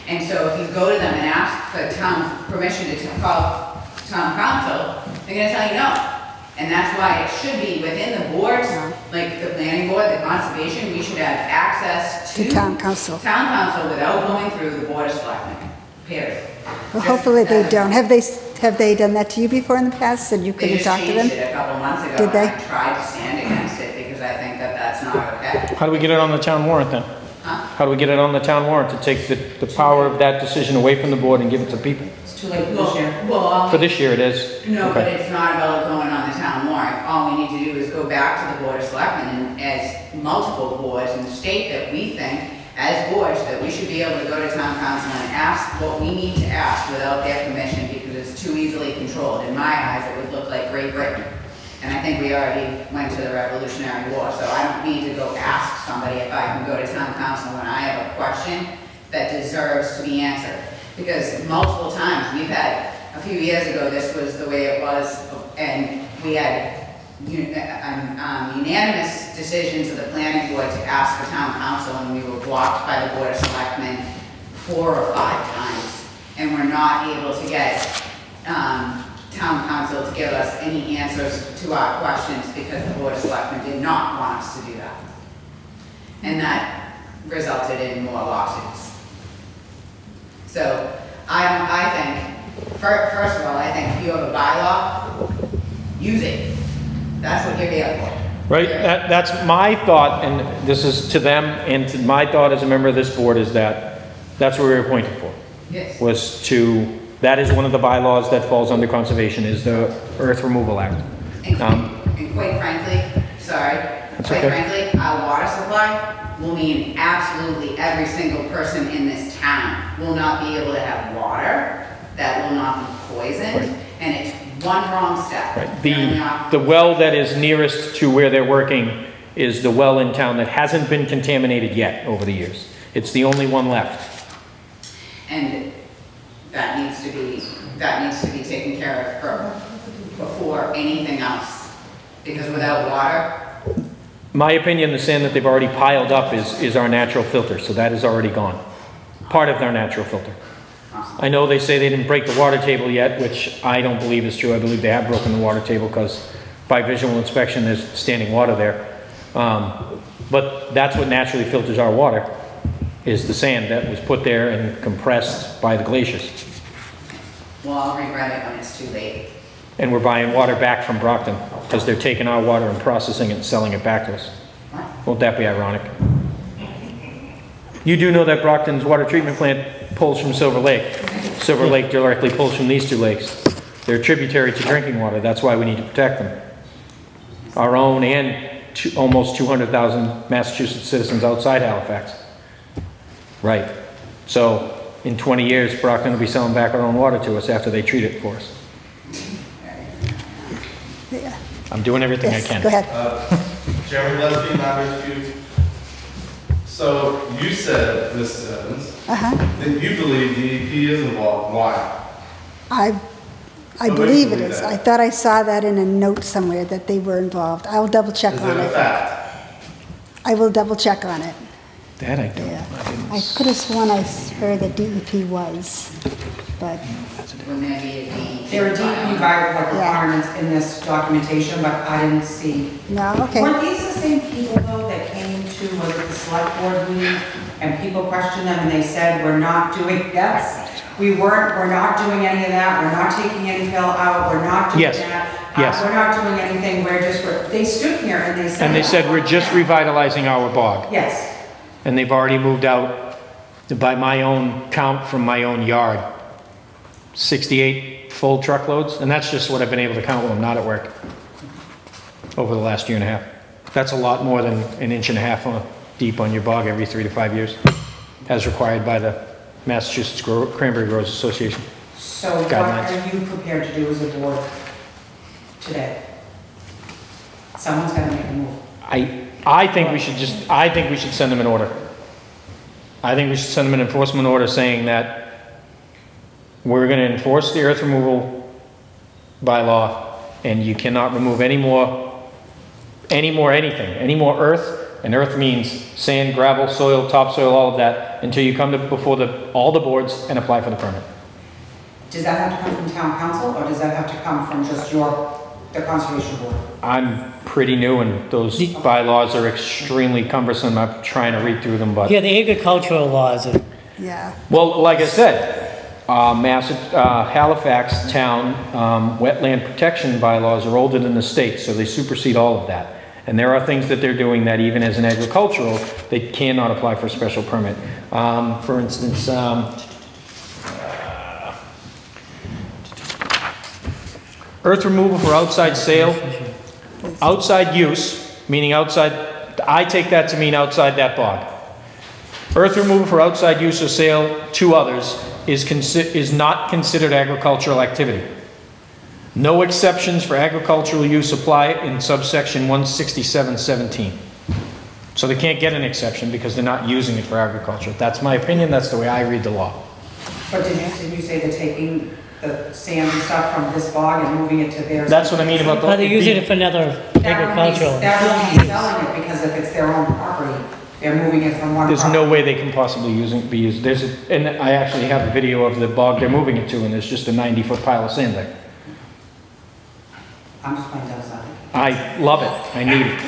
And so if you go to them and ask for town permission to call town council, they're going to tell you no. And that's why it should be within the boards, like the planning board, the conservation, we should have access to town council. Town council without going through the Board of Selectmen, period. Well, hopefully they don't. Have they done that to you before in the past, and you couldn't talk to them? They just changed it a couple months ago. Did they? And I tried to stand against it because I think that that's not okay. How do we get it on the town warrant then? Huh? How do we get it on the town warrant to take the power of that decision away from the board and give it to people? It's too late for this year. Well, For this year it is. no, but Okay. it's not about going on the town warrant. All we need to do is go back to the Board of Selectmen and as multiple boards and state that we think, as boards, that we should be able to go to town council and ask what we need to ask without their permission because it's too easily controlled. In my eyes, it would look like Great Britain. And I think we already went to the Revolutionary War, so I don't need to go ask somebody if I can go to town council when I have a question that deserves to be answered. Because multiple times, we've had, a few years ago, this was the way it was, and we had unanimous decisions of the planning board to ask for town council, and we were blocked by the Board of Selectmen 4 or 5 times. And we're not able to get town council to give us any answers to our questions because the Board of Selectmen did not want us to do that. And that resulted in more lawsuits. So I think, first of all, I think if you have a bylaw, use it. That's what you're there for. Right, that's my thought, and this is to them, and to my thought as a member of this board is that that's what we were appointed for. Yes. Was to, that is one of the bylaws that falls under conservation, is the Earth Removal Act. And quite frankly, our water supply will mean absolutely every single person in this town will not be able to have water that will not be poisoned, Right. and it's one wrong step. Right. The well that is nearest to where they're working is the well in town that hasn't been contaminated yet over the years. It's the only one left. And that needs to be taken care of before anything else, because without water. My opinion, the sand that they've already piled up is our natural filter, so that is already gone. Part of our natural filter. I know they say they didn't break the water table yet, which I don't believe is true. I believe they have broken the water table because by visual inspection there's standing water there. But that's what naturally filters our water, is the sand that was put there and compressed by the glaciers. Well, I'll regret it when it's too late. And we're buying water back from Brockton because they're taking our water and processing it and selling it back to us. Won't that be ironic? You do know that Brockton's water treatment plant pulls from Silver Lake. Silver Lake directly pulls from these two lakes. They're tributary to drinking water. That's why we need to protect them. Our own and almost 200,000 Massachusetts citizens outside Halifax. Right. So in 20 years, Brockton will be selling back our own water to us after they treat it for us. Yeah. I'm doing everything Yes, I can. go ahead. Chairman Leslie, not rescue. So you said, Mrs. Evans, that you believe DEP is involved. Why? I believe it is. I thought I saw that in a note somewhere that they were involved. I'll double check on it. Is it a fact? I will double check on it. That I don't. Yeah. I could have sworn I heard that DEP was, but wouldn't there be a DEP? There are DEP requirements in this documentation, but I didn't see. No, okay. Weren't these the same people though that came to, was it the select board meeting? And people questioned them and they said, we're not doing, yes, we're not doing any of that, we're not taking any fill out, we're not doing Yes. that. Yes. We're not doing anything, they stood here and they said. And they said, we're just revitalizing our bog. Yes. And they've already moved out, by my own count from my own yard, 68 full truckloads, and that's just what I've been able to count when I'm not at work over the last year and a half. That's a lot more than an inch and a half deep on your bog every 3 to 5 years, as required by the Massachusetts Cranberry Growers Association. So what are you prepared to do as a board today? Someone's got to make a move. I think we should send them an order. I think we should send them an enforcement order saying that we're going to enforce the earth removal bylaw, and you cannot remove any more earth, and earth means sand, gravel, soil, topsoil, all of that, until you come to before all the boards and apply for the permit. Does that have to come from town council, or does that have to come from just the conservation board? I'm pretty new, and those bylaws are extremely cumbersome. I'm trying to read through them, but... Yeah, the agricultural laws are... Yeah. Well, like I said, Halifax town wetland protection bylaws are older than the state, so they supersede all of that. And there are things that they're doing that even as an agricultural, they cannot apply for a special permit. For instance, earth removal for outside sale, outside use, meaning outside, I take that to mean outside that bog. Earth removal for outside use or sale to others is not considered agricultural activity. No exceptions for agricultural use apply in subsection 167.17. So they can't get an exception because they're not using it for agriculture. That's my opinion, that's the way I read the law. But did you say they're taking the sand and stuff from this bog and moving it to theirs? That's what I mean about the... They're using it for another agricultural. That would be selling it, because if it's their own property, they're moving it from one property. There's no way they can possibly be used. And I actually have a video of the bog they're moving it to, and there's just a 90-foot pile of sand there. I'm just playing devil's advocate. I love it. I need it.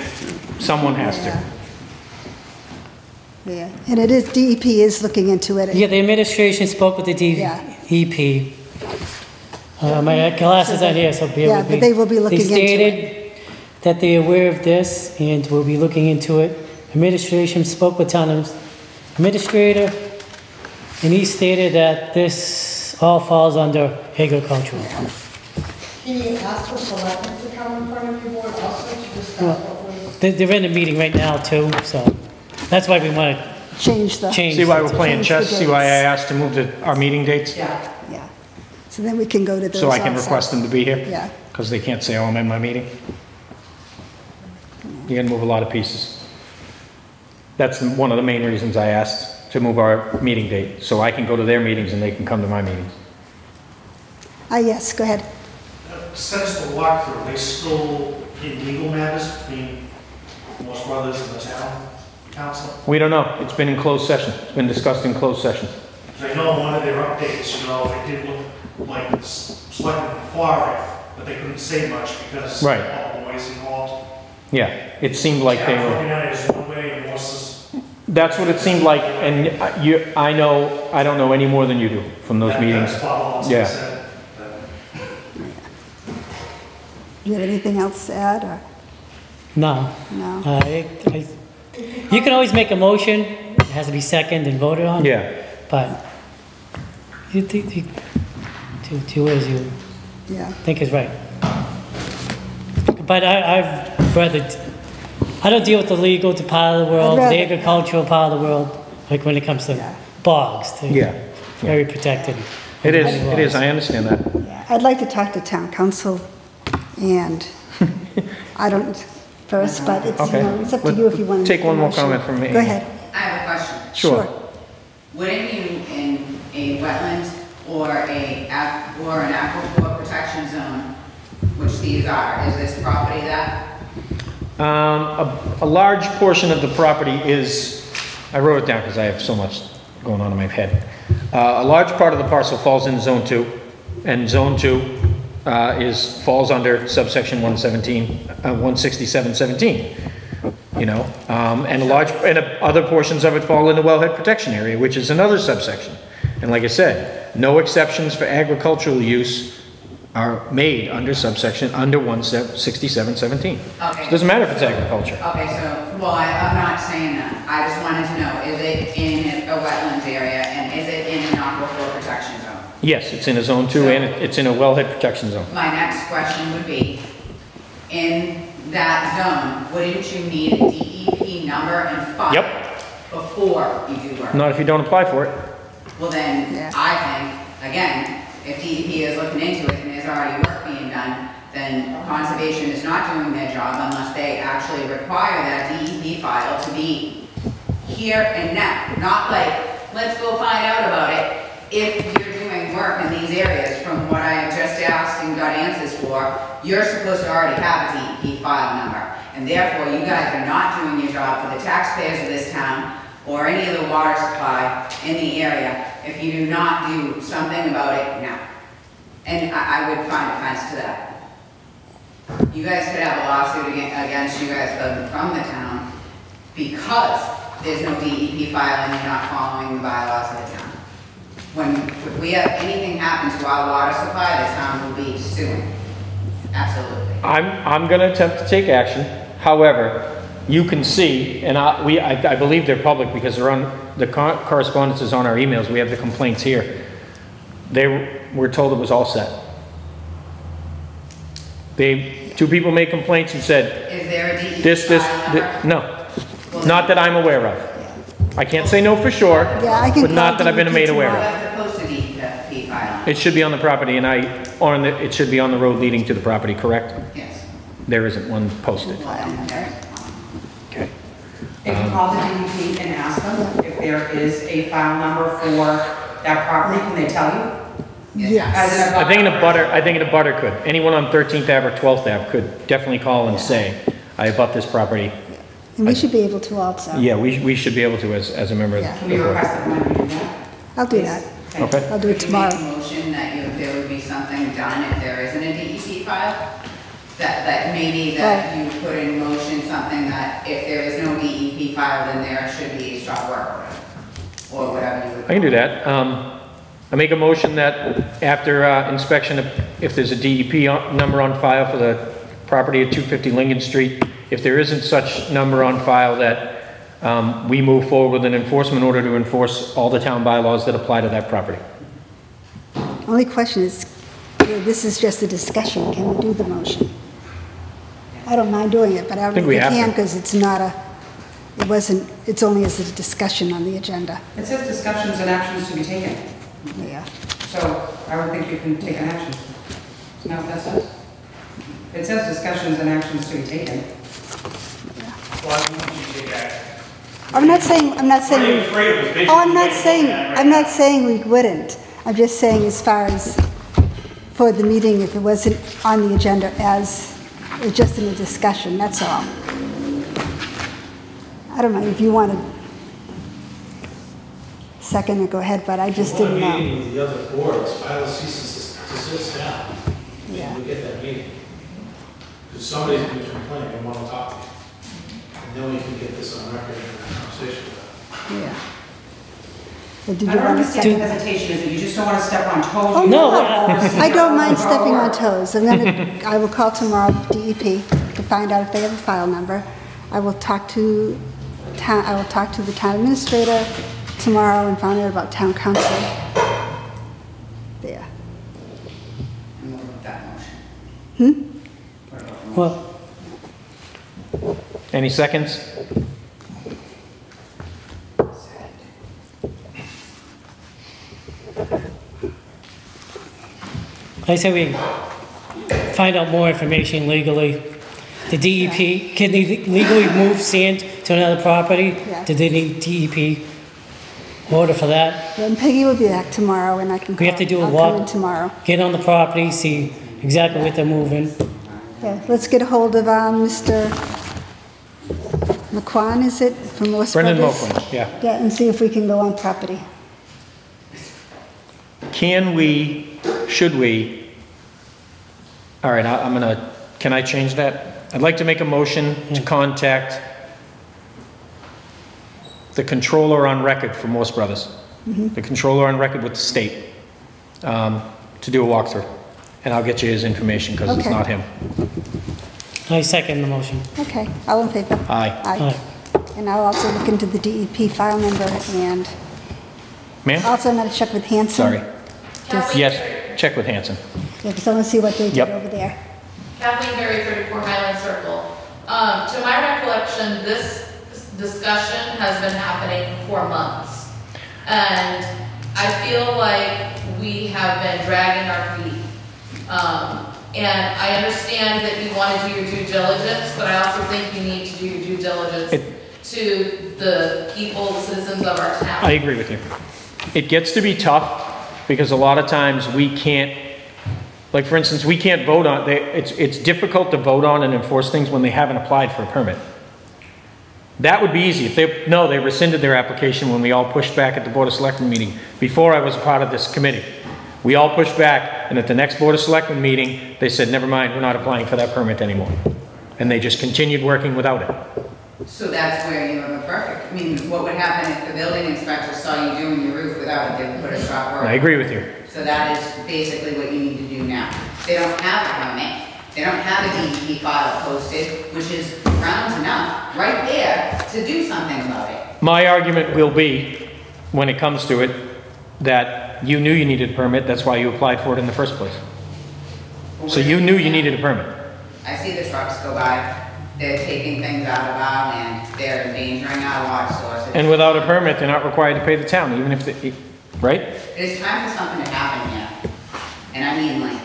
Someone has to. Yeah, and it is, DEP is looking into it. Yeah, the administration spoke with the DEP. My glasses aren't here, so bear with me. Yeah, but they will be looking into it. They stated that they're aware of this and will be looking into it. Administration spoke with town administrator, and he stated that this all falls under agricultural. Can you ask the selectmen to come in front of your board also to discuss what was... They're in the meeting right now too, so that's why we want to change. See why we're playing chess? See why I asked to move our meeting dates? Yeah. Yeah. So then we can go to those So I can also. request them to be here? Yeah. Because they can't say, oh, I'm in my meeting. You're gonna move a lot of pieces. That's one of the main reasons I asked to move our meeting date, so I can go to their meetings and they can come to my meetings. Yes, go ahead. Since the walkthrough, they still in legal matters between most brothers and the town council? We don't know. It's been in closed session. It's been discussed in closed session. I know one of their updates, it did look like selecting Florida, but they couldn't say much because Right. all the boys involved. Yeah, it seemed like they Looking were. at it as one way and Morse's. That's what it seemed like, and I don't know any more than you do from those meetings. That's what else Yeah. I said. Do you have anything else to add, or? No. No. You can always make a motion, it has to be seconded and voted on. Yeah. But you think, two ways you think is right. But I've rather, I don't deal with the legal part of the world, the agricultural part of the world, like when it comes to bogs. They're very protected. It is, I understand that. Yeah. I'd like to talk to town council, and I don't first, but it's, it's up to you if you want to take one more comment from me. Go ahead. I have a question. Sure. Would it be in a wetland or an aquifer protection zone, which these are? Is this property that? A large portion of the property is, I wrote it down because I have so much going on in my head. A large part of the parcel falls in zone 2. and Zone 2 falls under subsection 16717. You know, and other portions of it fall into wellhead protection area, which is another subsection. And like I said, no exceptions for agricultural use are made under subsection under 16717. Okay. So it doesn't matter if it's agriculture. Okay, so, well, I'm not saying that. I just wanted to know, is it in a wetlands area and is it in an aquifer protection zone? Yes, it's in a zone 2 and it's in a wellhead protection zone. My next question would be, in that zone, wouldn't you need a DEP number and file before you do work? Not if you don't apply for it. Well then, I think, again, if DEP is looking into it and there's already work being done, then conservation is not doing their job unless they actually require that DEP file to be here and now. Not like, let's go find out about it. If you're doing work in these areas, from what I have just asked and got answers for, you're supposed to already have a DEP file number. And therefore, you guys are not doing your job for the taxpayers of this town or any of the water supply in the area if you do not do something about it now. And I would find offense to that. You guys could have a lawsuit against you guys from the town because there's no DEP file and you're not following the bylaws of the town. If we have anything happen to our water supply, the town will be suing. Absolutely. I'm going to attempt to take action. However, you can see, and I believe they're public because they're on the correspondence is on our emails. We have the complaints here. They were told it was all set. Two people made complaints and said, is there a DEP file number? No, not that I'm aware of. I can't say no for sure, but not that I've been made aware of. It should be on the property, and it should be on the road leading to the property, correct? Yes. There isn't one posted. Okay. If you call the DEP and ask them if there is a file number for that property, can they tell you? Yes. I think in a butter could. Anyone on 13th Ave or 12th Ave could definitely call and say, I abut this property. And we should be able to also. Yeah, we should be able to as a member of the board. Can we request that when we do that? I'll do that. Okay. I'll do it tomorrow. Could you make a motion that there would be something done if there isn't a DEP file? That maybe that you put in motion something that if there is no DEP file, then there should be a stop work order, or whatever you would. I can do that. I make a motion that after inspection, if there's a DEP number on file for the property at 250 Lincoln Street, if there isn't such number on file, that we move forward with an enforcement order to enforce all the town bylaws that apply to that property. Only question is, this is just a discussion. Can we do the motion? I don't mind doing it, but I don't think we can because it's not it's only as a discussion on the agenda. It says discussions and actions to be taken. Yeah. So I would think you can take an action. Isn't that what that says? It says discussions and actions to be taken. Well, I don't want you to take action. I'm not saying we wouldn't. I'm just saying as far as for the meeting, if it wasn't on the agenda as just in a discussion, that's all. I don't know if you want to second it, go ahead, but I just didn't know. Meeting with the other boards, file a cease and desist now. Yeah. We get that meeting. Because somebody's going to complain, they want to talk to you. And then we can get this on record in a conversation with them. Yeah. Well, did I you don't want to understand second? the hesitation, is it you just don't want to step on toes? Oh, No, I don't mind stepping on toes. I will call tomorrow DEP to find out if they have a file number. I will talk to the town administrator tomorrow and find out about town council. There. And what about that motion? well, Any seconds? I say we find out more information legally. The DEP, can they legally move sand to another property? Yeah. Do they need DEP order for that? Then Peggy will be back tomorrow and I can We have to do a I'll walk. come in tomorrow. Get on the property, see exactly what they're moving. Yeah, let's get a hold of Mr. McQuan, is it, from West Brendan Brothers? Moquin, yeah. Yeah, and see if we can go on property. Can we should we, all right, I'm gonna, can I change that? I'd like to make a motion to contact the controller on record for Morse Brothers, the controller on record with the state, to do a walkthrough. And I'll get you his information because it's Okay. not him. I second the motion. Okay, all in favor? Aye. Aye. And I'll also look into the DEP file number and Ma'am? also I'm gonna check with Hanson. Sorry. Just, Yes, check with Hanson. yeah, because I want to see what they did Yep. over there. Kathleen Berry, 34 Highland Circle. To my recollection, this discussion has been happening for months. And I feel like we have been dragging our feet. And I understand that you want to do your due diligence, but I also think you need to do your due diligence to the people, the citizens of our town. I agree with you. It gets to be tough because a lot of times we can't, like for instance, we can't vote on, it's difficult to vote on and enforce things when they haven't applied for a permit. That would be easy. If they rescinded their application when we all pushed back at the Board of Selectmen meeting before I was a part of this committee. We all pushed back, and at the next Board of Selectmen meeting, they said, never mind, we're not applying for that permit anymore. And they just continued working without it. So that's where you have a perfect, I mean, what would happen if the building inspector saw you doing your roof without it, they would put a stop work? I agree with you. So that is basically what you need to do now. They don't have a permit, they don't have a DEP file posted, which is grounds enough, right there, to do something about it. My argument will be, when it comes to it, that you knew you needed a permit, that's why you applied for it in the first place. So you knew you needed a permit. I see the trucks go by, they're taking things out of our land, they're endangering our water sources. And without a permit, they're not required to pay the town, even if they, right? It's time for something to happen here. And I mean, like,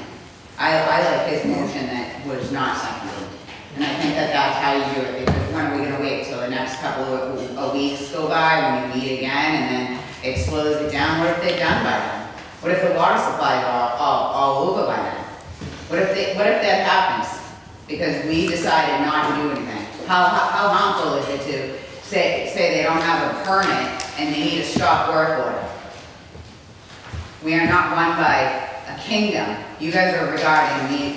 I like his motion that was not seconded. And I think that that's how you do it, because when are we gonna wait till the next couple of weeks go by, when you meet again, and then it slows it down? What if they're done by then? What if the water supply is all over by then? What if that happens? Because we decided not to do anything. How harmful is it to say they don't have a permit and they need a stop work order? We are not run by a kingdom. You guys are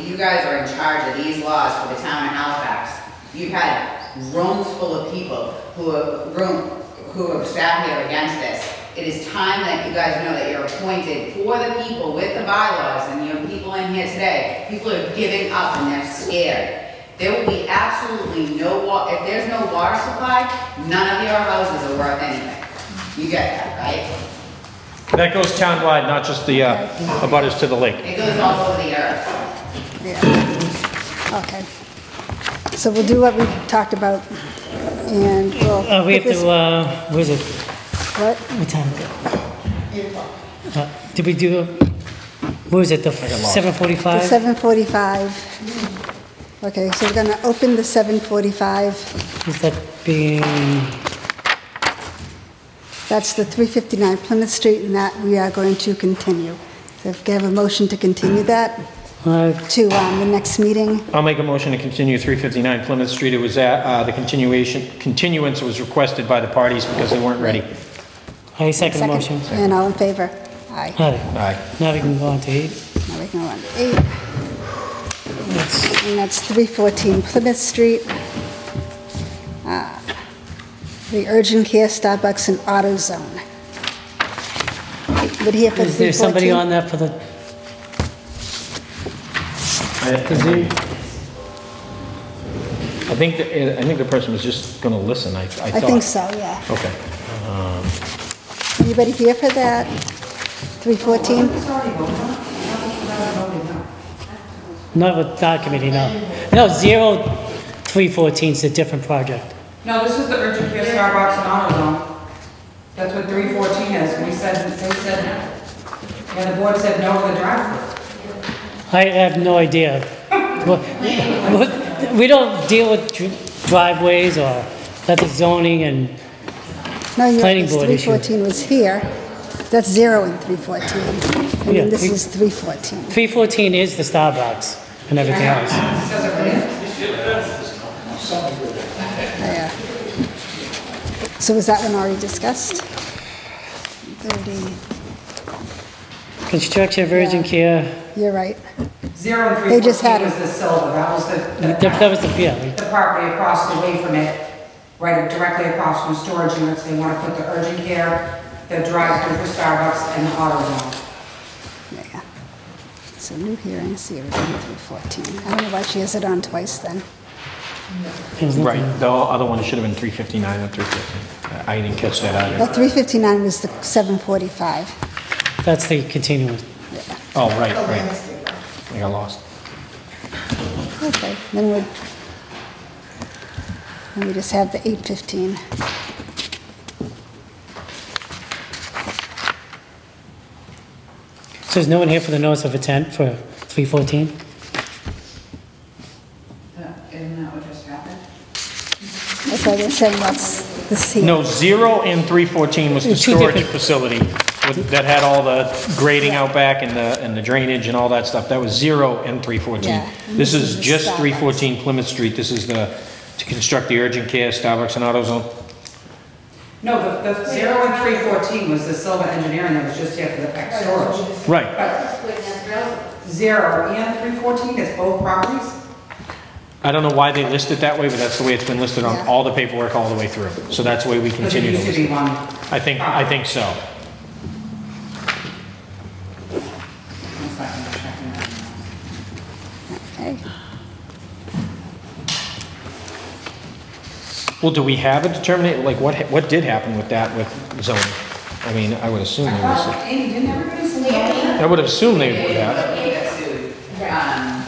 you guys are in charge of these laws for the town of Halifax. You've had rooms full of people who have sat here against this. It is time that you guys know that you're appointed for the people with the bylaws, and you have people in here today. People are giving up and they're scared. There will be absolutely no water. If there's no water supply, none of your houses are worth anything. You get that, right? That goes townwide, not just the abutters to the lake. It goes all over the earth. Yeah. Okay. So we'll do what we talked about, and we'll... We have to, what is it? What? What time is it? 8 o'clock. Did we do, what was it, the 7:45? The 7:45. Okay, so we're gonna open the 7:45. Is that being, That's the 359 Plymouth Street, and that we are going to continue. So if you have a motion to continue that to the next meeting. I'll make a motion to continue 359 Plymouth Street. It was the continuance was requested by the parties because they weren't ready. I second the motion. And all in favor? Aye. Aye. Now we can go on to 8. Now we can go on to 8. And that's 314 Plymouth Street. The Urgent Care Starbucks and Auto Zone. Would he have Is there somebody on that for the? I think the person was just going to listen. I thought. I think so, yeah. Okay. Anybody here for that? 314? Not with that committee, no. No, 0314 is a different project. No, this is the urgent care Starbucks and Auto Zone. That's what 314 is. They said no. Yeah, the board said no to the drive-through. I have no idea. We don't deal with driveways or that's zoning and planning board issue. 314 was here. That's 0 in 314. And then this is 314. 314 is the Starbucks and everything else. Yeah. So was that one already discussed? 30. Construction of urgent care, You're right. 0 and They just had 314 was the silver, that was that was the, yeah, the property across the way from it, right directly across from storage units. They want to put the urgent care, the drive-through for Starbucks, and the auto zone. Yeah. So new hearing, see everything 314. I don't know why she has it on twice then. there's nothing. Right, the other one should have been 359 and 350. I didn't catch that Well, either. 359 was the 745. That's the continuous. Oh, right, right. I got lost. Okay, then we just have the 815. So there's no one here for the notice of intent for 314? Isn't that what just happened? That's why they're saying that's the C. No, 0 and 314 was the Two storage different- facility that had all the grading out back and the drainage and all that stuff. That was 0 and 314. Yeah, and This this is is the just Starbucks. 314 Plymouth Street. This is to construct the urgent care, Starbucks and AutoZone. No, the 0 and 314 was the Silver Engineering that was just here for the pet storage. Right. But 0 and 314, it's both properties? I don't know why they list it that way, but that's the way it's been listed on Yeah. all the paperwork all the way through. So that's the way we Because it continue to used to list be it. one. I think so. One second, I'm checking that. Okay. Well, do we have a determinate, like what did happen with that with zoning? I mean, I would assume they was, Amy, didn't everybody say that? I would assume they would have. They got sued. Yeah.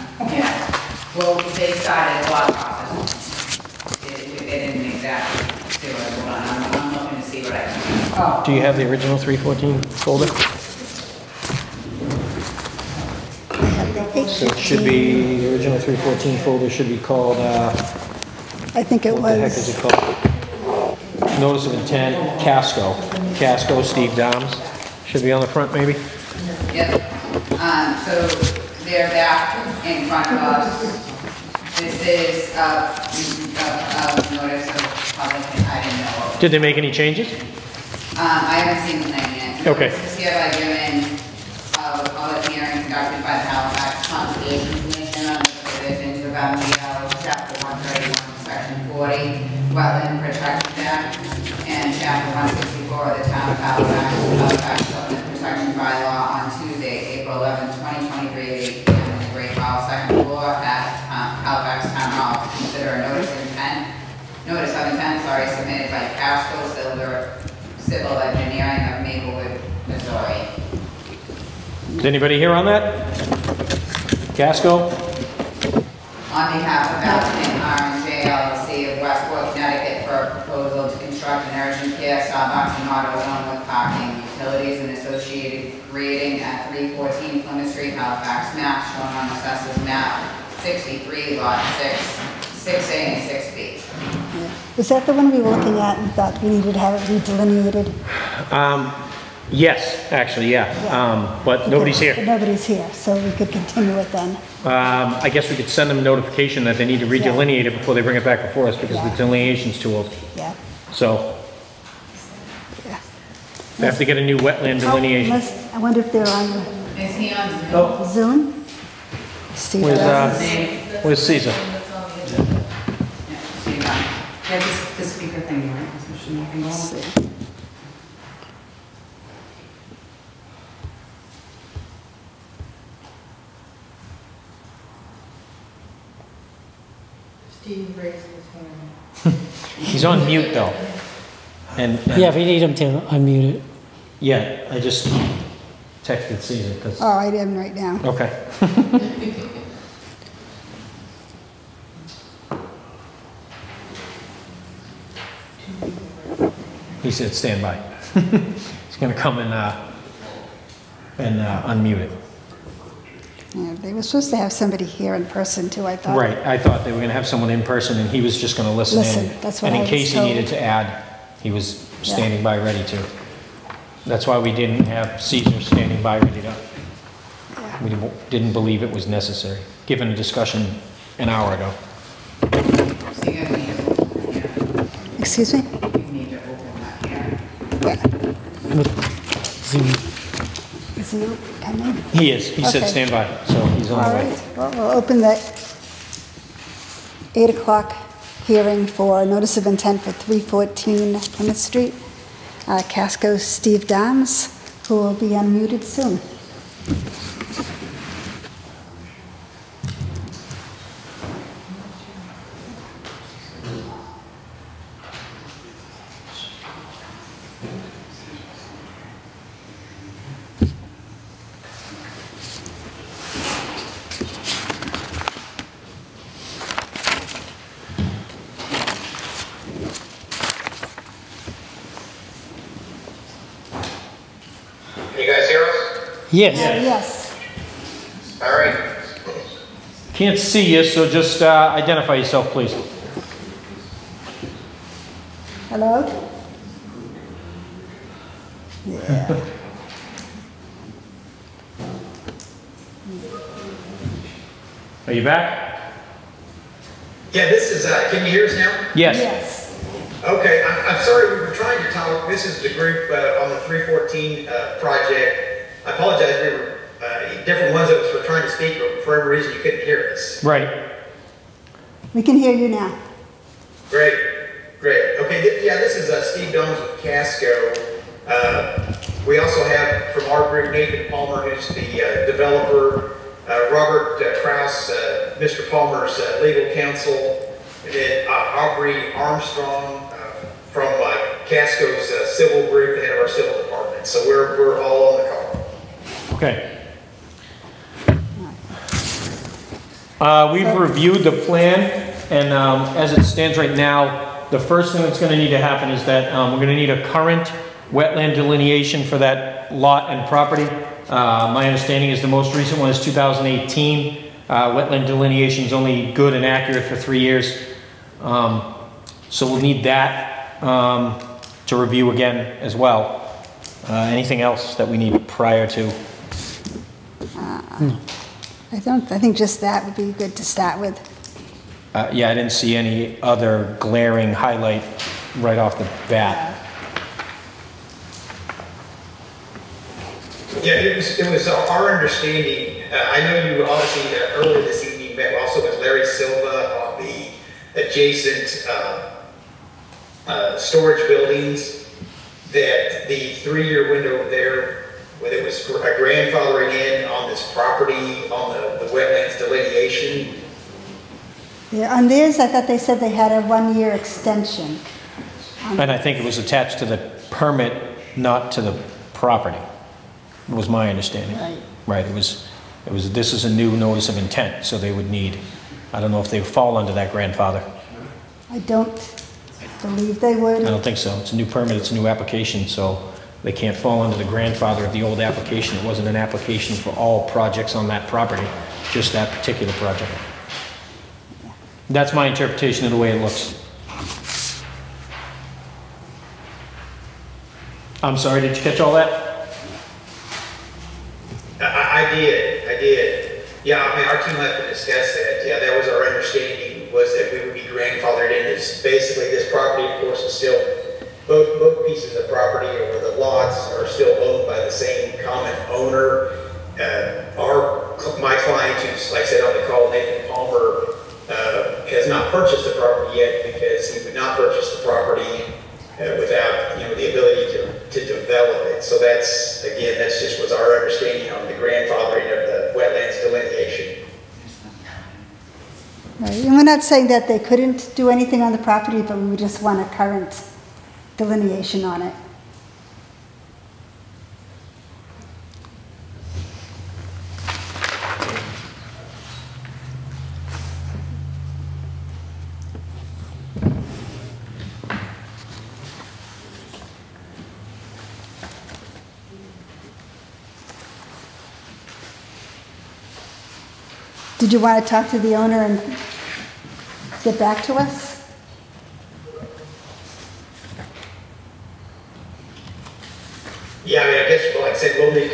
Well, they started a lot process. They didn't exactly see what I want. I'm looking to see what I can. Oh, Do you have the original 314 folder? So it should be, the original 314 folder should be called, I think it what the heck is was, it called? Notice of intent, Casco. Casco, Steve Downs. Should be on the front, maybe? Yep. So they're back in front of us. This is a notice of public, I didn't know. Did they make any changes? I haven't seen the thing yet. Okay. This is hereby given a public hearing conducted by the Halifax Conservation Commission on the provisions of MGL, Chapter 131, Section 40, Wetland Protection Act, and Chapter 164 of the Town of Halifax, Halifax Wetland Protection Bylaw on Tuesday, April 11, 2023, at 8 p.m. in the Great Hall, second floor at Halifax Town Hall. To consider a notice of intent, submitted by Casco Civil Engineering of Maplewood, Missouri. Is anybody here on that? Casco? On behalf of applicant R&J LLC of Westport, Connecticut, for a proposal to construct an urgent care Starbucks and auto zone with parking, utilities, and associated grading at 314 Plymouth Street, Halifax, Mass, shown on Assessors Map 63, Lot 6, 6A and 6B. was that the one we were looking at and thought we needed to have it redelineated? Yes, actually, yeah. But nobody's But here. nobody's here, so we could continue it then. I guess we could send them a notification that they need to redelineate it before they bring it back before us because the Yeah. delineation's too old. Yeah. So Yeah. they have to get a new wetland delineation. I wonder if they're on Is he on Zoom? Oh, Zoom? Steve where's, does. where's Caesar? Yeah, see that. yeah, this speaker thing, right? So shouldn't have been going. Let's see. Steve raised his hand. He's on mute though. And Yeah, we need him to unmute it. yeah, I just texted Caesar because, Oh, I am right now. okay. He said stand by. He's gonna come and unmute it. Yeah, they were supposed to have somebody here in person too, I thought. Right, I thought they were gonna have someone in person and he was just gonna listen in. Listen, that's what And I in was case he told. needed to add, he was Yeah. standing by ready to. That's why we didn't have Caesar standing by ready to. Yeah. We didn't believe it was necessary, given a discussion an hour ago. So you need to open the hearing. Excuse me? You need to open that hearing. Yeah. Zoom. Is he coming? He is. He said Okay. stand by, so he's on All the way. right, well, we'll open the 8 o'clock hearing for notice of intent for 314 Plymouth Street. Casco Steve Dams, who will be unmuted soon. Can you guys hear us? Yes. Yes. All right. Can't see you, so just identify yourself, please. Hello? Yeah. Are you back? Yeah, this is, can you hear us now? Yes. Yes. Okay, I'm sorry, we were trying to talk. This is the group on the 314 project. I apologize, we were, different ones of us were trying to speak, but for every reason you couldn't hear us. Right. We can hear you now. Great, great. Okay, yeah, this is Steve Domes with Casco. We also have from our group Nathan Palmer, who's the developer, Robert Kraus, Mr. Palmer's legal counsel, and then Aubrey Armstrong from Casco's civil group, the head of our civil department. So we're all on the call. Okay. We've reviewed the plan, and as it stands right now, the first thing that's going to need to happen is that we're going to need a current wetland delineation for that lot and property. My understanding is the most recent one is 2018. Wetland delineation is only good and accurate for 3 years. So we'll need that to review again as well. Anything else that we need prior to? I think just that would be good to start with. Yeah, I didn't see any other glaring highlight right off the bat. Yeah, it was our understanding. I know you obviously earlier this evening met also with Larry Silva on the adjacent storage buildings, that the 3-year window there, where it was a grandfathering in on this property on the wetlands delineation. Yeah, on theirs, I thought they said they had a 1-year extension. And I think it was attached to the permit, not to the property, was my understanding. Right. Right, this is a new notice of intent, so they would need, I don't know if they fall under that grandfather. I don't believe they would. I don't think so. It's a new permit, it's a new application, so they can't fall under the grandfather of the old application. It wasn't an application for all projects on that property, just that particular project. That's my interpretation of the way it looks. I'm sorry, did you catch all that? I did. Yeah, I mean, our team had to discuss that. Yeah, that was our understanding, was that we would be grandfathered in. As basically this property, of course, is still, both pieces of property or the lots are still owned by the same common owner. My client, who's, like I said on the call, Nathan Palmer, has not purchased the property yet because he would not purchase the property without, the ability to develop it. So that's just was our understanding on the grandfathering of the wetlands delineation. Right. And we're not saying that they couldn't do anything on the property, but we just want a current delineation on it. Did you want to talk to the owner and get back to us? Yeah, I mean, I guess, like I said, we'll need,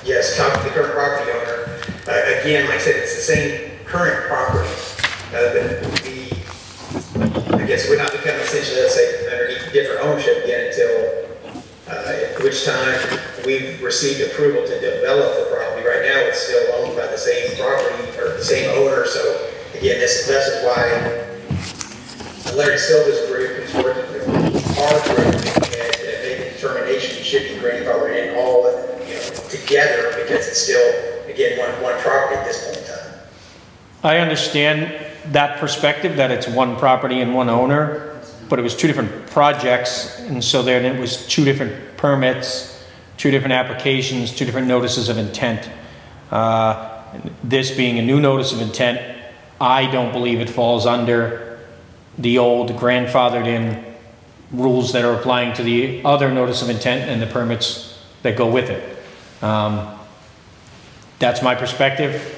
yes, talk to the current property owner. Again, like I said, it's the same current property that would be, I guess, would not become essentially, let's say, underneath different ownership again until which time we've received approval to develop the property. Right now, it's still owned by the same property, or the same owner, so again, this is why Larry Silva's group is working with our group and make a determination we should be grandfathered in all together, because it's still, again, one property at this point in time. I understand that perspective, that it's one property and one owner, but it was two different projects, and so then it was two different permits, two different applications, two different notices of intent. This being a new notice of intent, I don't believe it falls under the old grandfathered in rules that are applying to the other notice of intent and the permits that go with it. That's my perspective.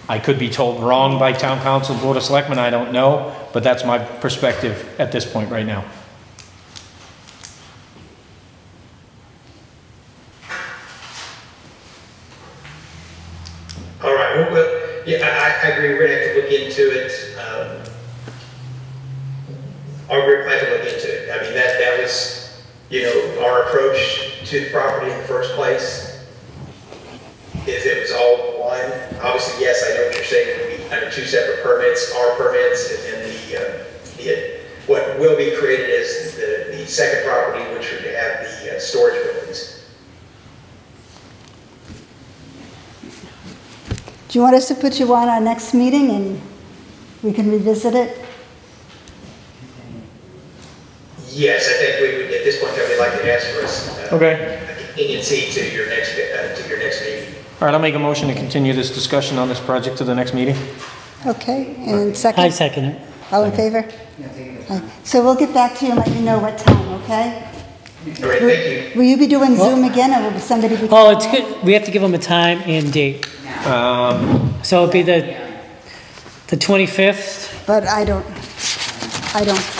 I could be told wrong by town council, board of selectmen, I don't know, but that's my perspective at this point right now. All right, well, yeah, I agree, we're gonna have to look into it. Our group had to look into it. I mean, that was, our approach to the property in the first place. If it was all one, obviously, yes, I know what you're saying, it would be under two separate permits, our permits, and then what will be created as the second property, which would have the storage buildings. Do you want us to put you on our next meeting and we can revisit it? Yes, I think we would, at this point, I would like to ask for a contingency to your next meeting. All right, I'll make a motion to continue this discussion on this project to the next meeting. Okay, and second? I second it. All in favor? So we'll get back to you and let you know what time, okay? All right, thank you. Will you be doing Zoom again, or will somebody be? Oh, it's good. We have to give them a time and date. So it'll be the 25th. But I don't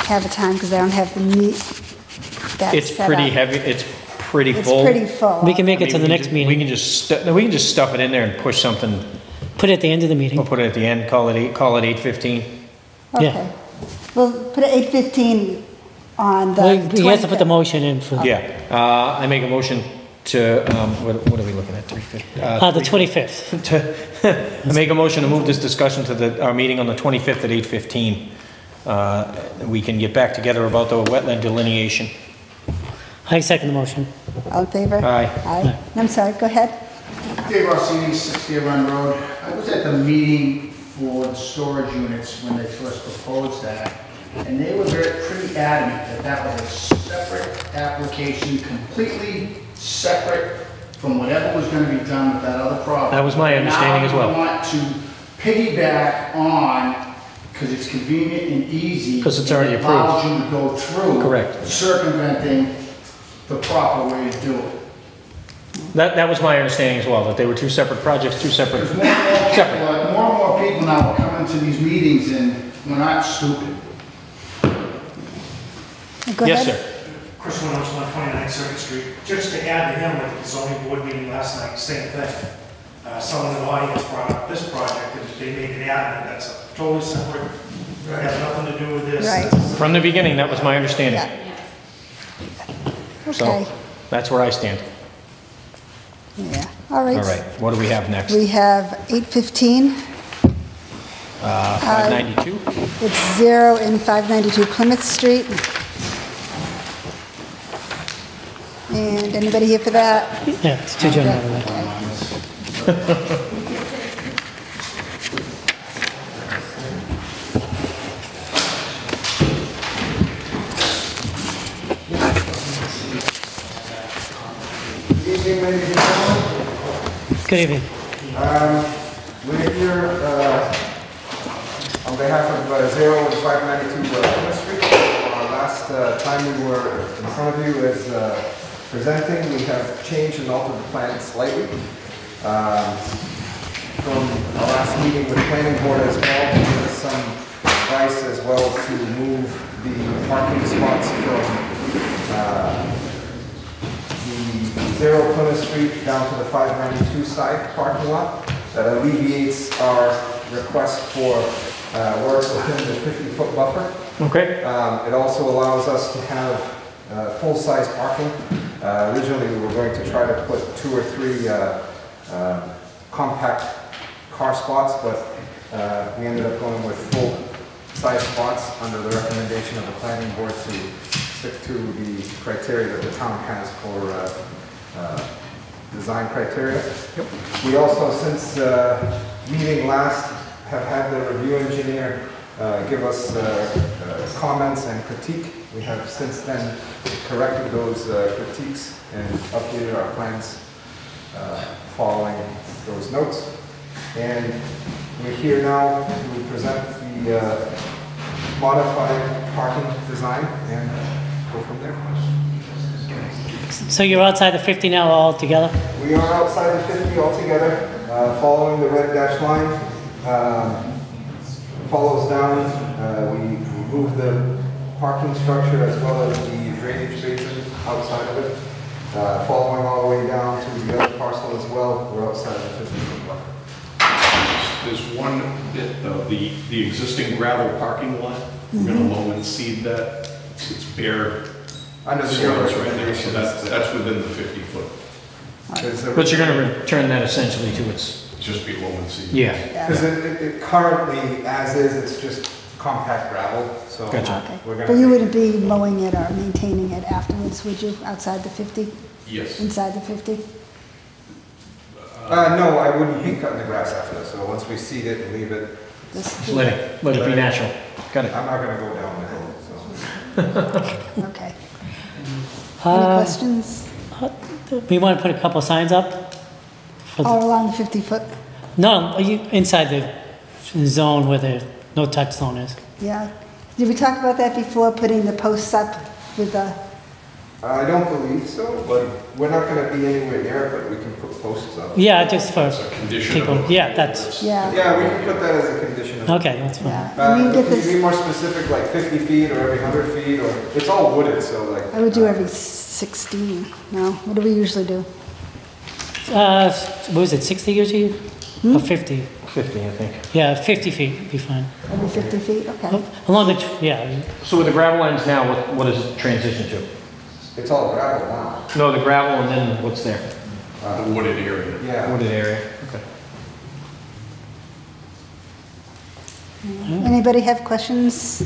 have a time because I don't have the meat. It's pretty heavy. It's pretty full. It's pretty full. We can make it to the next meeting. We can just stuff it in there and push something. Put it at the end of the meeting. We'll put it at the end. Call it 8:15. Okay. Yeah. We'll put it 8:15 on the. He has to put the motion in for. Yeah. I make a motion to what are we looking at? 3:50. The 25th. I make a motion to move this discussion to our meeting on the 25th at 8:15. We can get back together about the wetland delineation. I second the motion. All in favor? Aye. Aye. I'm sorry, go ahead. Dave Rossini, 60 Run Road. I was at the meeting for the storage units when they first proposed that, and they were pretty adamant that that was a separate application, completely separate from whatever was going to be done with that other property. That was my understanding as well. Now we want to piggyback on, because it's convenient and easy. Because it's already approved. It allows you to go through. Correct. Circumventing the proper way to do it. That was my understanding as well, that they were two separate projects, two separate. More and more people now are coming to these meetings, and we're not stupid. Go yes, ahead. sir. Chris Reynolds, 129 Circuit Street. Just to add to him, with the zoning board meeting last night, same thing. Someone in the audience brought up this project, and they made it adamant that's totally separate. It has nothing to do with this. Right. From the beginning, that was my understanding. Yeah. So Okay. that's where I stand. Yeah. All right. All right. What do we have next? We have 8:15. 592. It's 0 in 592 Plymouth Street. And anybody here for that? Yeah, it's too general. Good evening. We're here on behalf of 0 and 592 Plymouth Street. Last time we were in front of you as presenting, we have changed and altered the plan slightly. From our last meeting with the planning board as well, we gave us some advice as well to move the parking spots from the 0 Plymouth Street down to the 592 side parking lot. That alleviates our request for work within the 50-foot buffer. Okay. It also allows us to have full-size parking. Originally, we were going to try to put 2 or 3 compact car spots, but we ended up going with full-size spots under the recommendation of the planning board to stick to the criteria that the town has for design criteria. Yep. We also, since meeting last, have had the review engineer give us comments and critique. We have since then corrected those critiques and updated our plans following those notes. And we're here now to present the modified parking design and go from there. So you're outside the 50 now altogether? We are outside the 50 altogether, following the red dash line. Follows down, we remove the parking structure as well as the drainage basin outside of it. Following all the way down to the other parcel as well, we're outside the 50-foot buffer. There's one bit though, the existing gravel parking lot, we're gonna loam and seed that. It's bare under the soils right there, so that's within the 50-foot. But you're going to return that essentially to its... Just be loam and seed. Yeah. Because it currently, as is, it's just compact gravel, so Gotcha. we're gonna... But you wouldn't be mowing it or maintaining it afterwards, would you, outside the 50? Yes. Inside the 50? No, I wouldn't be cutting the grass after this, so once we seed it and leave it... Just let it be natural. Got it. I'm not going to go down the hill, so... Okay. Any questions? We want to put a couple of signs up? All along the 50-foot? No, inside the zone where the no-touch zone is. Yeah. Did we talk about that before, putting the posts up with the... I don't believe so, but we're not going to be anywhere near it, but we can put posts up. Yeah, just for people. Yeah, that's... Yeah. Yeah, we can put that as a condition. Okay, that's fine. Yeah. Can you be more specific, like 50 feet or every 100 feet, or... It's all wooded, so like... I would do every 16. No? What do we usually do? What was it, 60 usually? Or 50? 50, I think. Yeah, 50 feet would be fine. Every 50 feet? Okay. Along the, yeah. So with the gravel ends now, what does it transition to? It's all gravel now. No, the gravel and then what's there? The wooded area. Yeah. Wooded area, okay. Anybody have questions?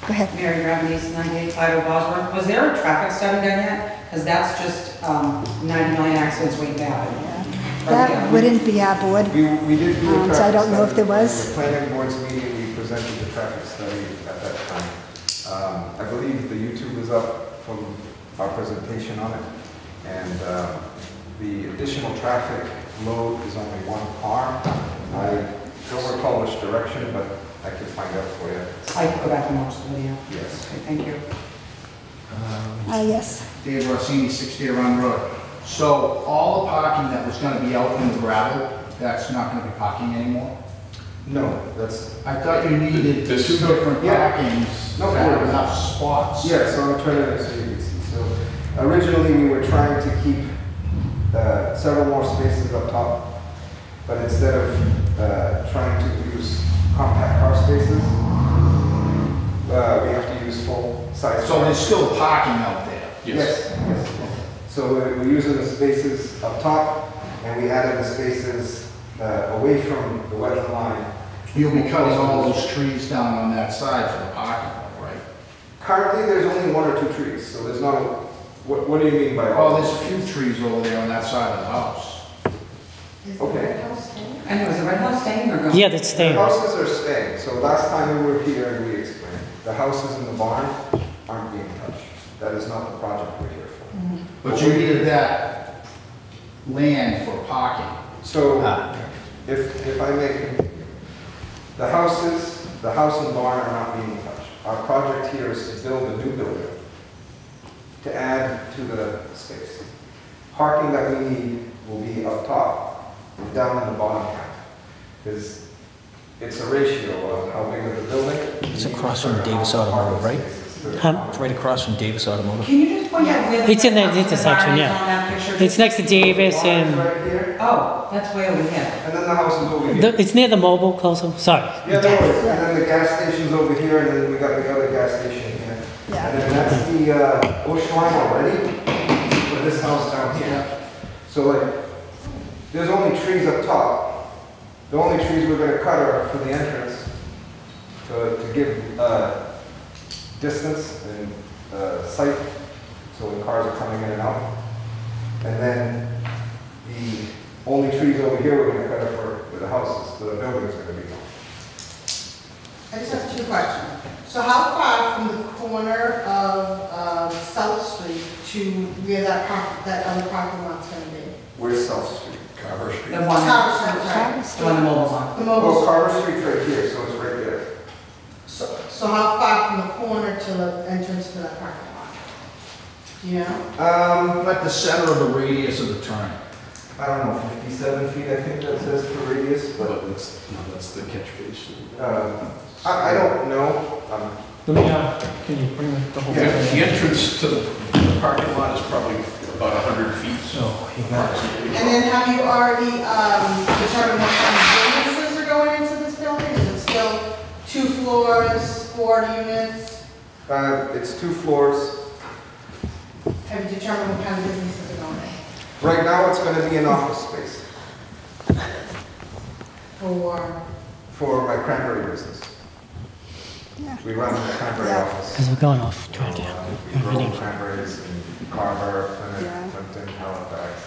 Go ahead. Mary Brown, East 9850 Bosworth. Was there a traffic study done yet? Because that's just 90 million accidents way bad. That wouldn't be our board. We did do a traffic So I don't know if there study. was. The planning board's meeting, we presented the traffic study at that time. I believe the YouTube is up from our presentation on it. And the additional traffic load is only 1 car. I don't recall which direction, but I can find out for you. I can go back and watch the video. Yes. Okay, thank you. Yes. Dave Rossini, 60 Run Road. So all the parking that was going to be out in the gravel, that's not going to be parking anymore? No, that's... I thought you needed 2 different parkings No, that have enough spots. Yeah, so I'm trying to, so you can see. So originally we were trying to keep several more spaces up top, but instead of trying to use compact car spaces, we have to use full size. So there's still parking out there? Yes. Yes. So we're using the spaces up top, and we added the spaces away from the wetland line. You'll be cutting all those trees down on that side for the parking lot, right? Currently, there's only 1 or 2 trees, so there's not a... What do you mean by... Oh, there's a few trees over there on that side of the house. Okay. And was the red house staying or going? Yeah, that's staying. The houses are staying. So last time we were here, we explained, the houses in the barn aren't being touched. That is not the project we're here for. But you needed that land for parking. So if I may, the house and barn are not being touched. Our project here is to build a new building to add to the space. Parking that we need will be up top and down in the bottom half. Because it's a ratio of how big of the building. It's across from Davis Automotive, right? It's right across from Davis Automotive. Can you just point out where the... It's in the intersection, barn is yeah. on that picture? It's next to Davis and... Right here, Oh, that's way over here. and then the house is over here. It's near the mobile closer, sorry. Yeah, no worries. And then the gas station's over here, and then we got the other gas station here. Yeah. And then that's the ocean line already for this house down here. So like, there's only trees up top. The only trees we're gonna cut are for the entrance to give distance and sight, so when cars are coming in and out. And then the only trees over here we're gonna cut are for where the houses, where the building's gonna be. I just have 2 questions. So how far from the corner of South Street to where that other parking lot's gonna be? Where's South Street? Carver Street. The one, Carver Street, right? the one the mobile's on. The mobile. Oh, Carver Street's right here, so it's right there. So how far from the corner to the entrance to that parking lot? Do you know? Like the center of the radius of the turn. I don't know, 57 feet, I think that says for radius, but That's the catch basin. I don't know. Let me, can you bring the whole Yeah, thing? the entrance to the parking lot is probably about 100 feet. So, you got it. And then have you already determined what kind of businesses are going into this building? Is it still 2 floors, 4 units? It's 2 floors. Have you determined what kind of businesses are going in? Right now, it's going to be an office space for my cranberry business. Yeah. We run the cranberry Yeah. office. Because we're going off track here. We grow cranberries in Carver, Plymouth, Clinton, Halifax,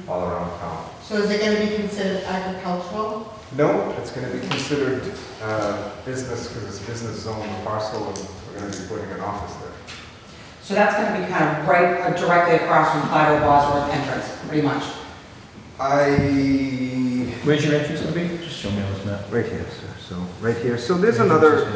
all around town. So is it going to be considered agricultural? No, it's going to be considered business because it's business zone parcel, and we're going to be putting an office there. So that's gonna be kind of right, directly across from Clyde Bosworth entrance, pretty much. Where's your entrance gonna be? Just show me on this map. Right here, sir. So, right here. So there's another,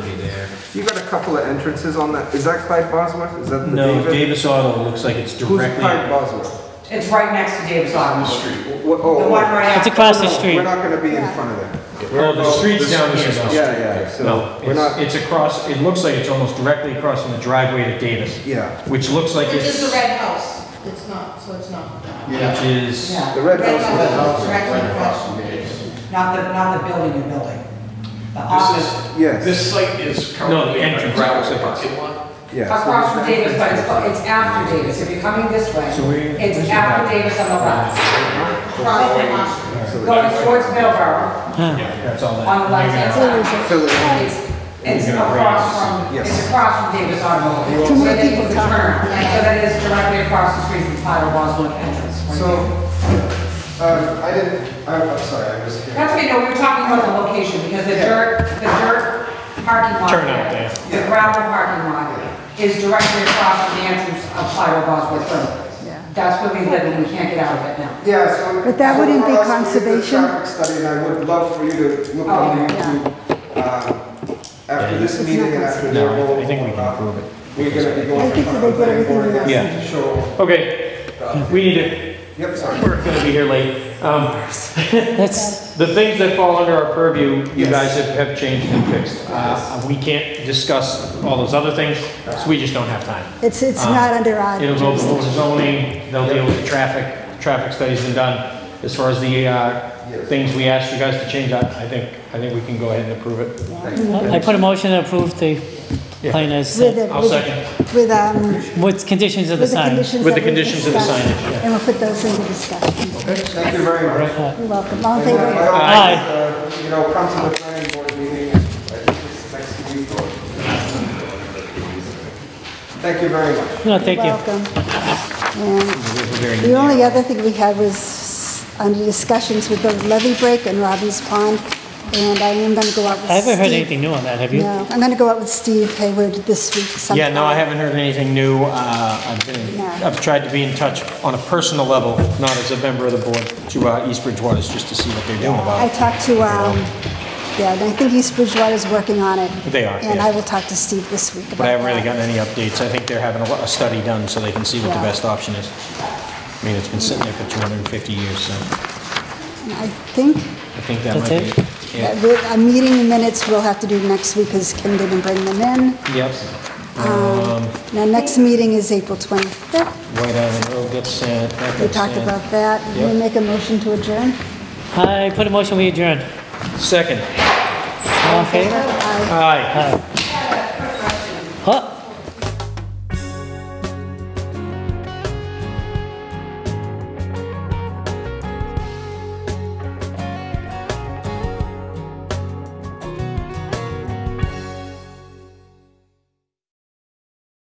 you got a couple of entrances on that. Is that Clyde Bosworth? Is that the No, Davis Auto looks like it's Who's directly. Clyde Bosworth? It's right next to Davis Auto. Street. The one right It's after. across the street. We're not going to be in front of them. Oh, the street's down here. though. Yeah. So No, we're not. it's across, it looks like it's almost directly across from the driveway to Davis. Yeah. Which looks like Which it's. is the red house. It's not, so it's not. Which is. Yeah. The red Red house. house, directly across. Not the building you're building. The office. Yes. This site is No, currently the a entrance. gravel Looks like parking lot. Yeah. Across from Davis, but it's after Davis. If you're coming this way, So we- it's after Davis on the left. Across the house. Going towards Middleborough, That's all that. on the left-hand side. It's across from, Yes. it's across from Davis Automobile. Too many Where they people use the talking. turn. So that is directly across the street from Clyde Bosworth entrance. right So, there. I'm sorry, I was here. That's okay, no, we were talking about the location, because the dirt parking lot. Turn out there. The gravel parking lot is directly across from the entrance of Clyde Bosworth Road. Yeah. That's where we live, and we can't get out of it now. Yeah, so. But that so wouldn't for be us, we did the conservation? Traffic study, and I would love for you to look on the YouTube, after this meeting and after their No, whole. I think we can approve it. We're gonna be going. I think that they did everything they Yeah. asked. To show. Okay, we need to, Yep, sorry. we're gonna be here late. That's, The things that fall under our purview, you Yes. guys have changed and fixed. We can't discuss all those other things, so we just don't have time. It's not under our It'll go to jurisdiction. zoning, they'll deal with the traffic study's been done. As far as the things we asked you guys to change, I think we can go ahead and approve it. I put a motion to approve the plan as, With the- I'll with the- second. with conditions of the With the sign. conditions With the that we conditions of the discussed. signage, yeah. And we'll put those into discussion. Thank you very much. You're welcome. All in And, favor? by all Aye. means, come to the planning board meeting, I think it's next week or. Thank you very much. No, thank you. Welcome. And the only other thing we had was under discussions with the levee break and Robbins Pond, and I am going to go out with I haven't heard Steve. anything new on that, have you? No, I'm going to go out with Steve Hayward this week sometime. Yeah, no, I haven't heard anything new. No. I've tried to be in touch on a personal level, not as a member of the board, to East Bridgewaters, just to see what they're doing about I it. talked to, and I think East Bridgewater's working on it. They are, And yeah. I will talk to Steve this week about But I haven't really that. gotten any updates. I think they're having a study done so they can see what the Yeah. best option is. I mean, it's been sitting there for 250 years, so And I think I think that That's might it? be. Yeah. a meeting minutes we'll have to do next week because Kim didn't bring them in. Yep. Now, next meeting is April 25th. White Island Road gets sent. that We gets talked sent. about that. Yep. We make a motion to adjourn. I put a motion, we adjourn. Second. All in favor? Aye. Aye. Aye. Oh,